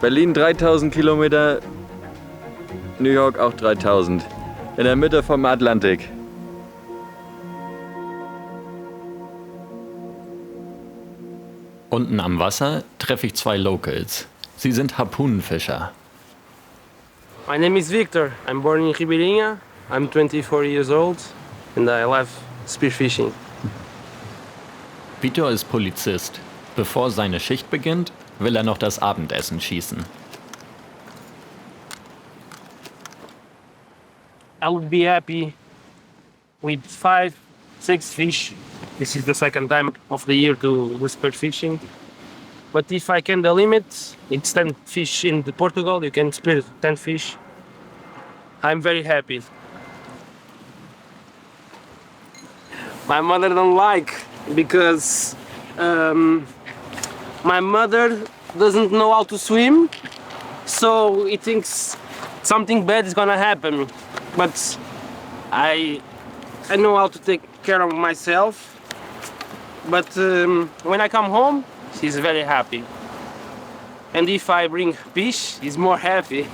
Berlin 3000 Kilometer, New York auch 3000. In der Mitte vom Atlantik. Unten am Wasser treffe ich 2 Locals. Sie sind Harpunenfischer. My name is Victor. I'm born in Ribeirinha. I'm 24 years old and I love spearfishing. Vitor ist Polizist. Bevor seine Schicht beginnt, will er noch das Abendessen schießen. I would be happy with 5, 6 fish. This is the second time of the year to go sport fishing. But if I can the limit, it's 10 fish in Portugal. You can split 10 fish. I'm very happy. My mother don't like because my mother doesn't know how to swim, so he thinks something bad is gonna happen. But I know how to take care of myself. But when I come home, she's very happy. And if I bring fish, she's more happy.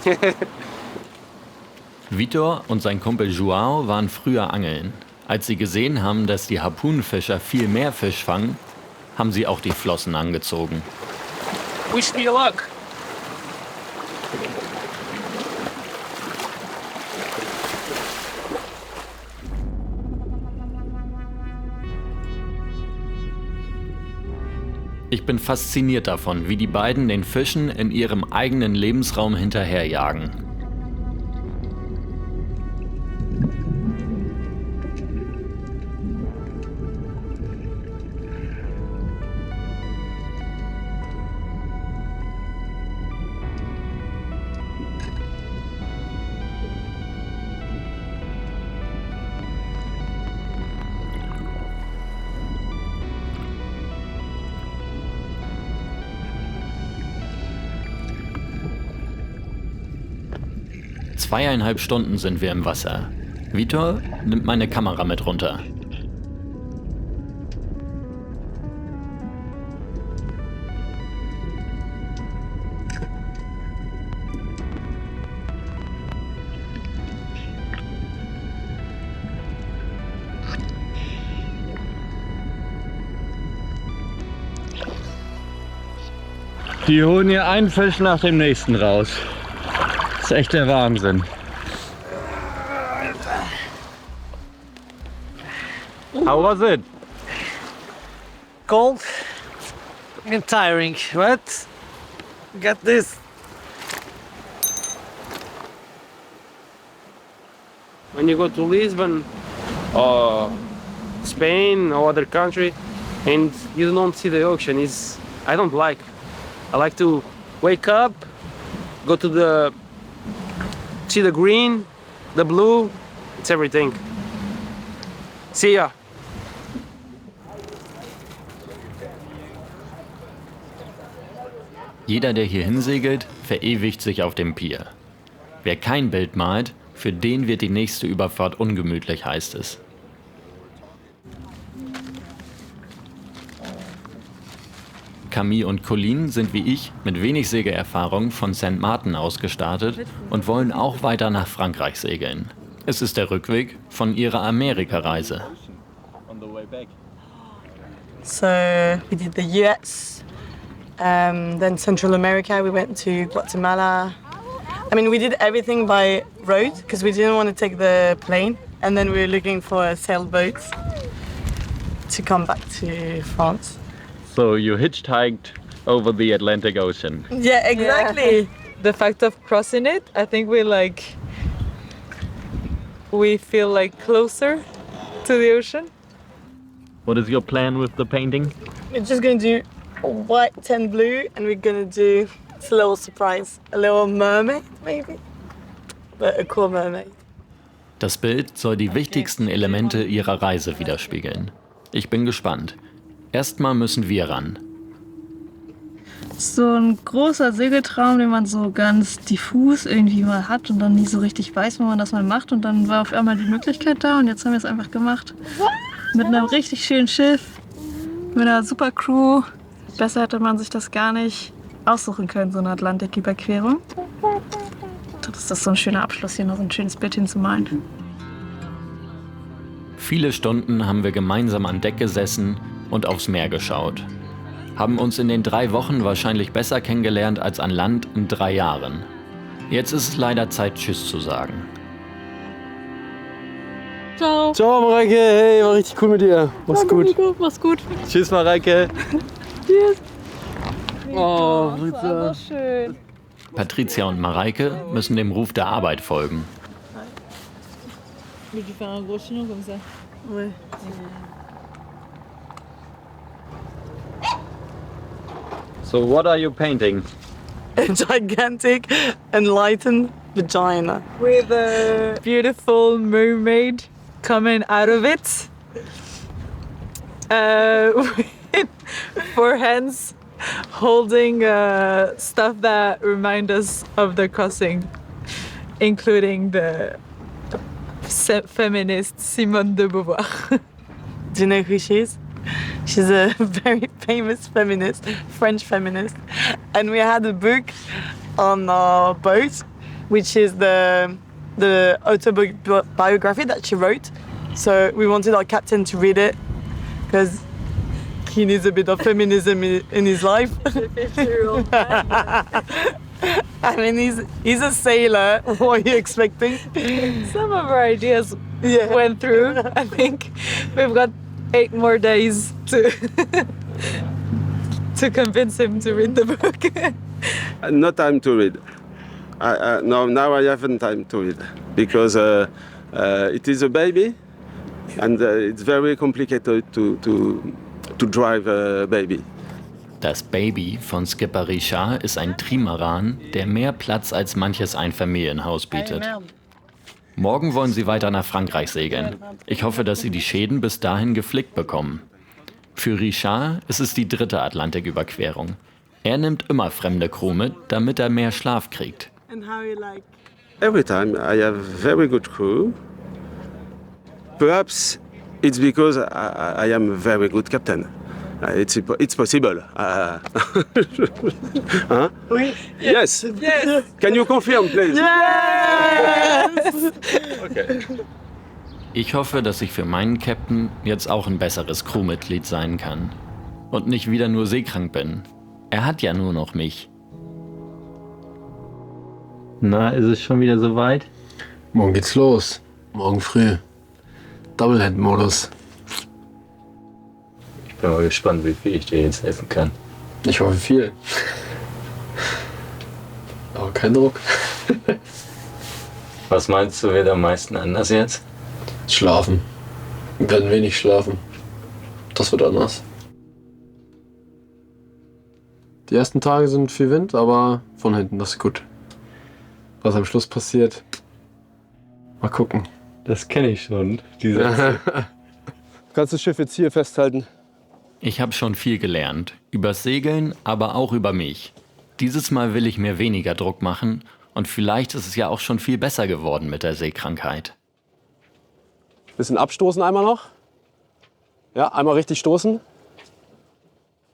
Vitor und sein Kumpel João waren früher angeln. Als sie gesehen haben, dass die Harpunenfischer viel mehr Fisch fangen, haben sie auch die Flossen angezogen. Wish me luck. Ich bin fasziniert davon, wie die beiden den Fischen in ihrem eigenen Lebensraum hinterherjagen. Zweieinhalb Stunden sind wir im Wasser. Vitor nimmt meine Kamera mit runter. Die holen hier einen Fisch nach dem nächsten raus. Das ist echt der Wahnsinn. How was it? Cold and tiring, but got this. When you go to Lisbon or Spain or other country and you don't see the ocean, I don't like. I like to wake up, go to see the green, the blue, it's everything. See ya. Jeder, der hier hinsegelt, verewigt sich auf dem Pier. Wer kein Bild malt, für den wird die nächste Überfahrt ungemütlich, heißt es. Camille und Colleen sind wie ich mit wenig Segeerfahrung von St. Martin aus gestartet und wollen auch weiter nach Frankreich segeln. Es ist der Rückweg von ihrer Amerikareise. So we did the US, then Central America. We went to Guatemala. I mean, we did everything by road because we didn't want to take the plane, and then we were looking for a sailboat to come back to France. So you hitchhiked over the Atlantic Ocean. Yeah, exactly. Yeah. The fact of crossing it, I think we feel like closer to the ocean. What is your plan with the painting? We're just going to do white and blue, and we're going to do, it's a little surprise, a little mermaid maybe, but a cool mermaid. Das Bild soll die wichtigsten Elemente ihrer Reise widerspiegeln. Ich bin gespannt. Erstmal müssen wir ran. So ein großer Segeltraum, den man so ganz diffus irgendwie mal hat und dann nie so richtig weiß, wo man das mal macht. Und dann war auf einmal die Möglichkeit da und jetzt haben wir es einfach gemacht. Mit einem richtig schönen Schiff, mit einer super Crew. Besser hätte man sich das gar nicht aussuchen können, so eine Atlantiküberquerung. Das ist so ein schöner Abschluss, hier noch so ein schönes Bild hinzumalen. Viele Stunden haben wir gemeinsam an Deck gesessen und aufs Meer geschaut. Haben uns in den 3 Wochen wahrscheinlich besser kennengelernt als an Land in 3 Jahren. Jetzt ist es leider Zeit, Tschüss zu sagen. Ciao. Ciao Mareike, hey, war richtig cool mit dir. Mach's gut. Nico, mach's gut. Tschüss, Mareike. Tschüss. Oh, das war so schön. Patricia und Mareike müssen dem Ruf der Arbeit folgen. Mais tu fais un gros chignon comme ça. Ouais. So, what are you painting? A gigantic, enlightened vagina. With a beautiful mermaid coming out of it. With 4 hands holding stuff that remind us of the crossing, including the feminist Simone de Beauvoir. Do you know who she is? She's a very famous feminist, French feminist. And we had a book on our boat, which is the autobiography that she wrote. So we wanted our captain to read it because he needs a bit of feminism in his life. I mean, he's a sailor. What are you expecting? Some of our ideas went through. I think we've got 8 more days to convince him to read the book. No time to read. Now I haven't time to read because it is a baby, and it's very complicated to drive a baby. Das Baby von Skipper Richard ist ein Trimaran, der mehr Platz als manches Einfamilienhaus bietet. Morgen wollen sie weiter nach Frankreich segeln. Ich hoffe, dass sie die Schäden bis dahin geflickt bekommen. Für Richard ist es die 3. Atlantiküberquerung. Er nimmt immer fremde Crew mit, damit er mehr Schlaf kriegt. Every time I have very good crew. Perhaps it's because I am a very good captain. It's possible. Huh? Oui. Yes. Yes. Can you confirm, please? Yes. Okay. Ich hoffe, dass ich für meinen Captain jetzt auch ein besseres Crewmitglied sein kann. Und nicht wieder nur seekrank bin. Er hat ja nur noch mich. Na, ist es schon wieder soweit? Morgen geht's los. Morgen früh. Double-Head-Modus. Ich bin mal gespannt, wie viel ich dir jetzt helfen kann. Ich hoffe viel. Aber kein Druck. Was meinst du, wird am meisten anders jetzt? Schlafen. Wir werden wenig schlafen. Das wird anders. Die ersten Tage sind viel Wind, aber von hinten, das ist gut. Was am Schluss passiert, mal gucken. Das kenne ich schon. Kannst das Schiff jetzt hier festhalten? Ich habe schon viel gelernt. Übers Segeln, aber auch über mich. Dieses Mal will ich mir weniger Druck machen und vielleicht ist es ja auch schon viel besser geworden mit der Seekrankheit. Bisschen abstoßen einmal noch. Ja, einmal richtig stoßen.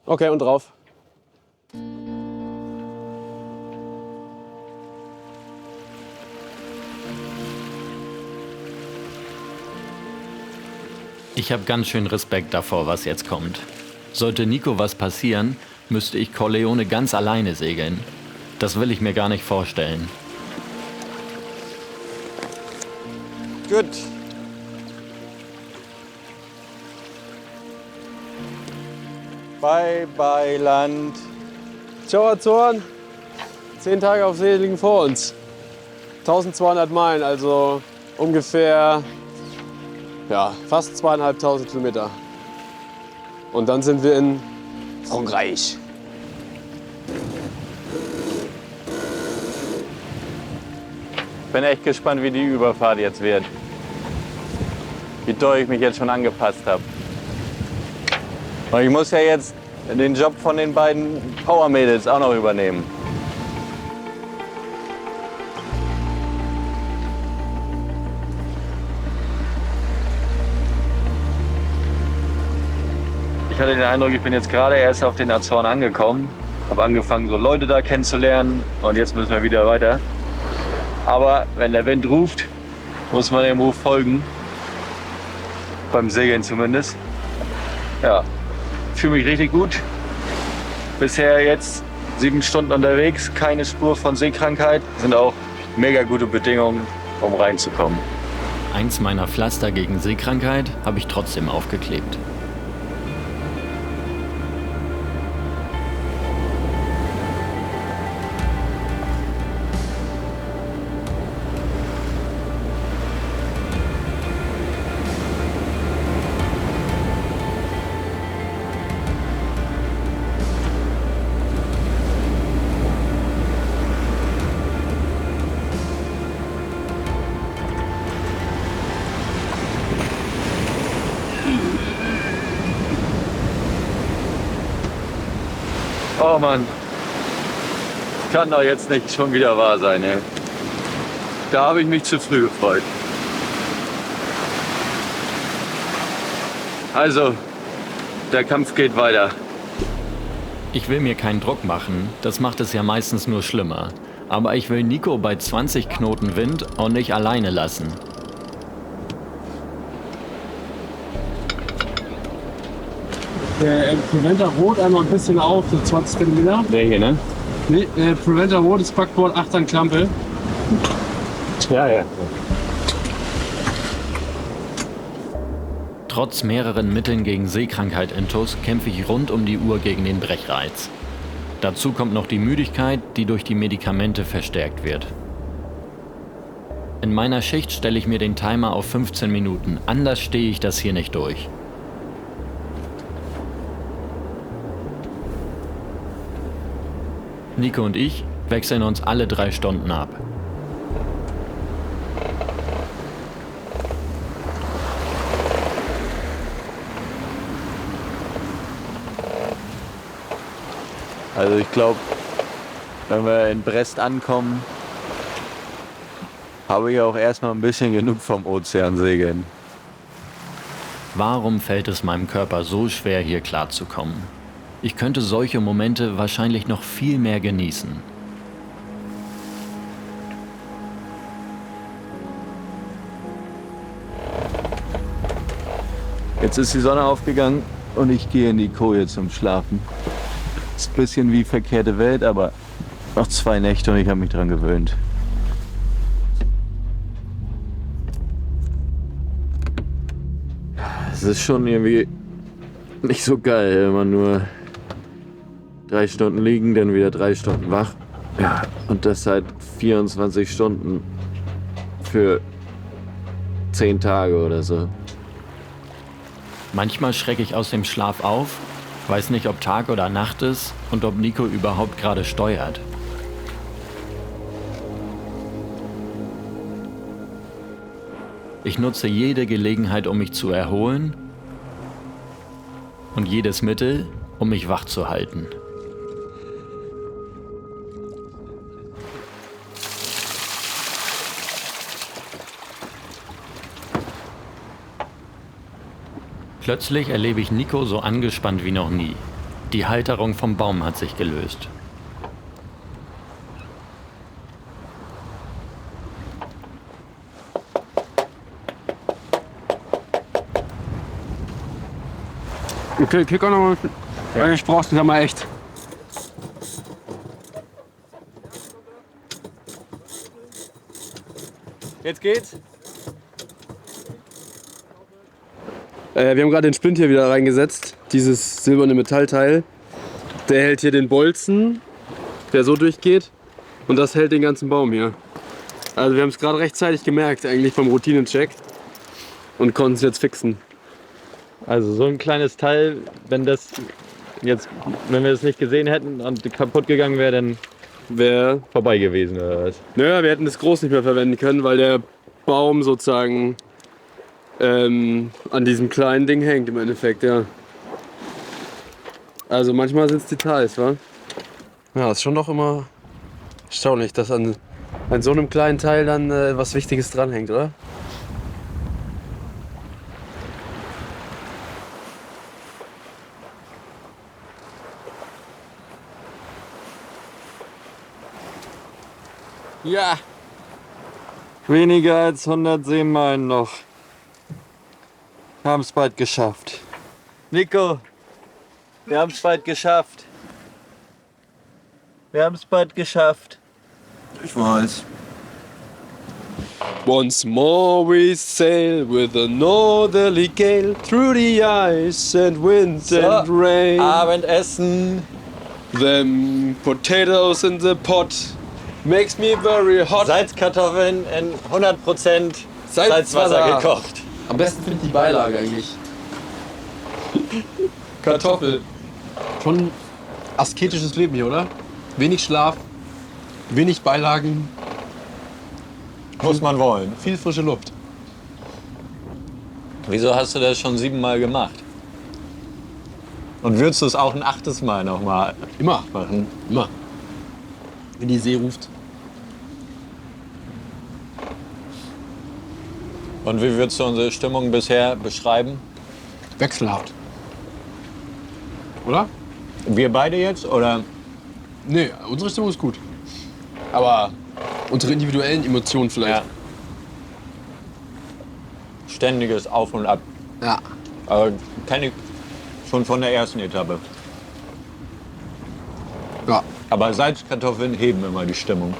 Okay, und drauf. Ich habe ganz schön Respekt davor, was jetzt kommt. Sollte Nico was passieren, müsste ich Corleone ganz alleine segeln. Das will ich mir gar nicht vorstellen. Gut. Bye, bye, Land. Ciao, Azoren. 10 Tage auf See liegen vor uns. 1200 Meilen, also ungefähr fast 2500 Kilometer. Und dann sind wir in Frankreich. Bin echt gespannt, wie die Überfahrt jetzt wird. Wie doll ich mich jetzt schon angepasst habe. Und ich muss ja jetzt den Job von den beiden Power-Mädels auch noch übernehmen. Ich hatte den Eindruck, ich bin jetzt gerade erst auf den Azoren angekommen. Habe angefangen, so Leute da kennenzulernen und jetzt müssen wir wieder weiter. Aber wenn der Wind ruft, muss man dem Ruf folgen. Beim Segeln zumindest. Ja, fühle mich richtig gut. Bisher jetzt 7 Stunden unterwegs, keine Spur von Seekrankheit. Sind auch mega gute Bedingungen, um reinzukommen. Eins meiner Pflaster gegen Seekrankheit habe ich trotzdem aufgeklebt. Oh Mann, kann doch jetzt nicht schon wieder wahr sein, ey. Da habe ich mich zu früh gefreut. Also, der Kampf geht weiter. Ich will mir keinen Druck machen, das macht es ja meistens nur schlimmer. Aber ich will Nico bei 20 Knoten Wind auch nicht alleine lassen. Preventer Rot einmal ein bisschen auf, so 20 Zentimeter. Der hier, ne? Nee, Preventer Rot ist Backbord 8 an Klampe. Ja. Trotz mehreren Mitteln gegen Seekrankheit intus kämpfe ich rund um die Uhr gegen den Brechreiz. Dazu kommt noch die Müdigkeit, die durch die Medikamente verstärkt wird. In meiner Schicht stelle ich mir den Timer auf 15 Minuten, anders stehe ich das hier nicht durch. Nico und ich wechseln uns alle 3 Stunden ab. Also ich glaube, wenn wir in Brest ankommen, habe ich auch erstmal ein bisschen genug vom Ozeansegeln. Warum fällt es meinem Körper so schwer, hier klarzukommen? Ich könnte solche Momente wahrscheinlich noch viel mehr genießen. Jetzt ist die Sonne aufgegangen und ich gehe in die Koje zum Schlafen. Ist ein bisschen wie verkehrte Welt, aber noch 2 Nächte und ich habe mich dran gewöhnt. Es ist schon irgendwie nicht so geil, wenn man nur 3 Stunden liegen, dann wieder 3 Stunden wach. Ja, und das seit 24 Stunden für 10 Tage oder so. Manchmal schrecke ich aus dem Schlaf auf, weiß nicht, ob Tag oder Nacht ist und ob Nico überhaupt gerade steuert. Ich nutze jede Gelegenheit, um mich zu erholen und jedes Mittel, um mich wach zu halten. Plötzlich erlebe ich Nico so angespannt wie noch nie. Die Halterung vom Baum hat sich gelöst. Okay, kick auch nochmal. Ja. Ich brauch's nicht mal echt. Jetzt geht's. Wir haben gerade den Splint hier wieder reingesetzt, dieses silberne Metallteil. Der hält hier den Bolzen, der so durchgeht, und das hält den ganzen Baum hier. Also wir haben es gerade rechtzeitig gemerkt, eigentlich beim Routinecheck, und konnten es jetzt fixen. Also so ein kleines Teil, wenn wir das nicht gesehen hätten und kaputt gegangen wäre, dann wäre vorbei gewesen oder was? Naja, wir hätten das groß nicht mehr verwenden können, weil der Baum sozusagen an diesem kleinen Ding hängt im Endeffekt, ja. Also manchmal sind es Details, wa? Ja, ist schon doch immer erstaunlich, dass an so einem kleinen Teil dann was Wichtiges dranhängt, oder? Ja, weniger als 100 Seemeilen noch. Wir haben es bald geschafft. Nico, wir haben es bald geschafft. Wir haben es bald geschafft. Ich weiß. Once more we sail with a northerly gale through the ice and wind and rain. Abendessen. Them potatoes in the pot makes me very hot. Salzkartoffeln in 100% Salzwasser gekocht. Am besten finde ich die Beilage eigentlich. Kartoffel. Schon asketisches Leben hier, oder? Wenig Schlaf, wenig Beilagen. Muss man wollen. Viel frische Luft. Wieso hast du das schon 7-mal gemacht? Und würdest du es auch ein 8. Mal nochmal Immer. machen? Immer. Wenn die See ruft. Und wie würdest du unsere Stimmung bisher beschreiben? Wechselhaft. Oder? Wir beide jetzt, oder? Nee, unsere Stimmung ist gut. Aber unsere individuellen Emotionen vielleicht. Ja. Ständiges Auf und Ab. Ja. Aber kenne ich schon von der ersten Etappe. Ja. Aber Salzkartoffeln heben immer die Stimmung.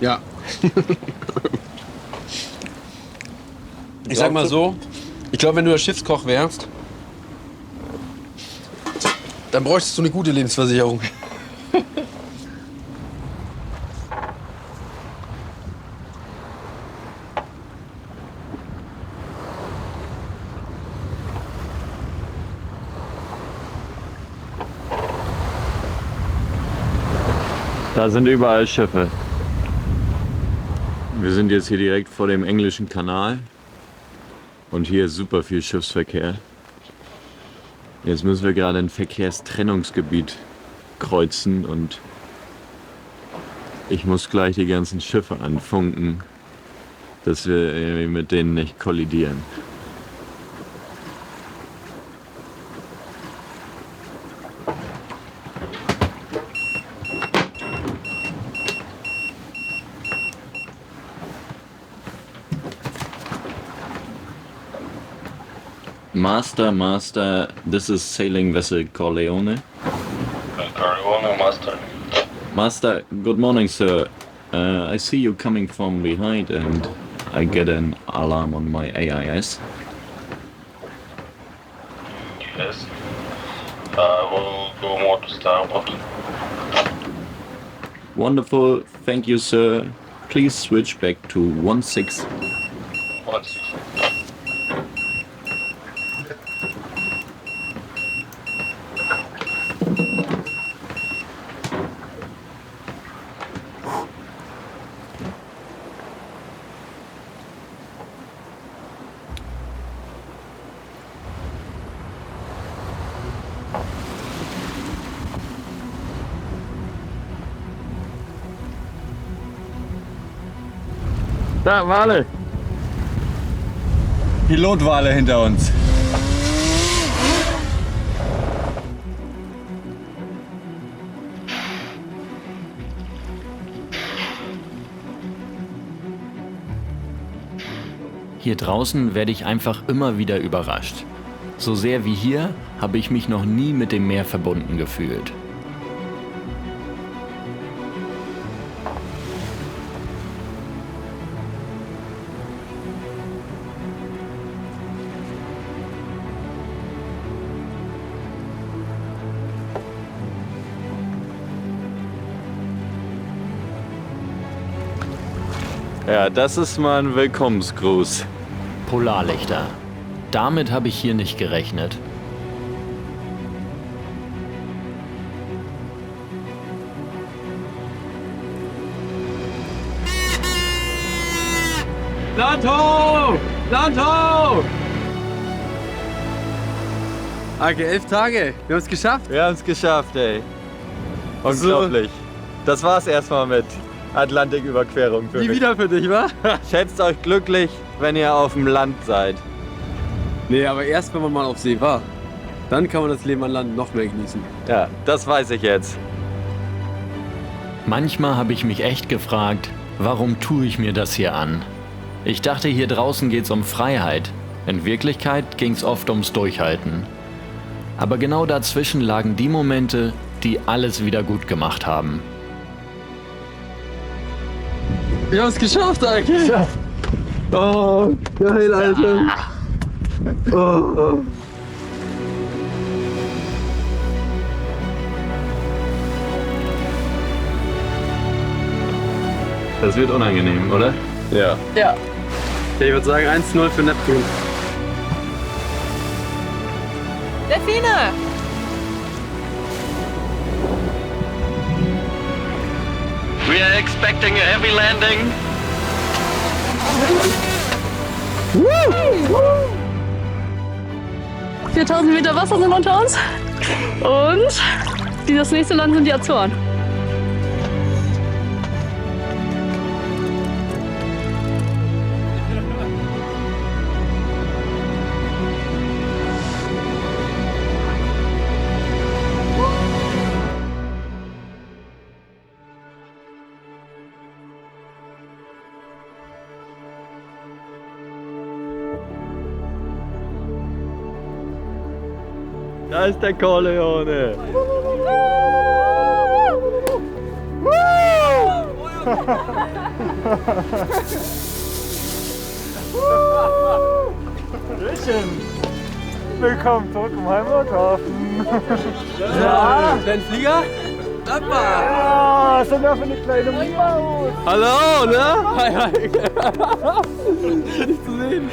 Ja. Ich sag mal so, ich glaube, wenn du der Schiffskoch wärst, dann bräuchtest du eine gute Lebensversicherung. Da sind überall Schiffe. Wir sind jetzt hier direkt vor dem englischen Kanal. Und hier ist super viel Schiffsverkehr. Jetzt müssen wir gerade ein Verkehrstrennungsgebiet kreuzen und ich muss gleich die ganzen Schiffe anfunken, dass wir irgendwie mit denen nicht kollidieren. Master, this is sailing vessel Corleone. Corleone, Master. Master, good morning, sir. I see you coming from behind and I get an alarm on my AIS. Yes. We'll go more to starboard. Wonderful, thank you, sir. Please switch back to 16. 16. Da, Wale. Pilotwale hinter uns. Hier draußen werde ich einfach immer wieder überrascht. So sehr wie hier habe ich mich noch nie mit dem Meer verbunden gefühlt. Ja, das ist mal ein Willkommensgruß. Polarlichter. Damit habe ich hier nicht gerechnet. Land hoch! Land hoch! Okay, 11 Tage. Wir haben es geschafft. Wir haben es geschafft, ey. Unglaublich. Das war's erstmal mit Atlantiküberquerung für Nie mich. wieder für dich, wa? Schätzt euch glücklich, wenn ihr auf dem Land seid. Nee, aber erst wenn man mal auf See war. Dann kann man das Leben an Land noch mehr genießen. Ja, das weiß ich jetzt. Manchmal habe ich mich echt gefragt, warum tue ich mir das hier an? Ich dachte, hier draußen geht's um Freiheit. In Wirklichkeit ging's oft ums Durchhalten. Aber genau dazwischen lagen die Momente, die alles wieder gut gemacht haben. Wir haben es geschafft, eigentlich. Ja. Oh, geil, Alter. Oh. Das wird unangenehm, oder? Ja. Ja. Ich würde sagen 1-0 für Neptun. Delfine! We are expecting a heavy landing. 4000 Meter Wasser sind unter uns. Und das nächste Land sind die Azoren. Da ist der Corleone. Willkommen zurück im Heimathafen. Ja, dein Flieger? Papa! Ja, so für eine kleine Maus. Hallo, ne? Hi, hi. Nicht zu sehen.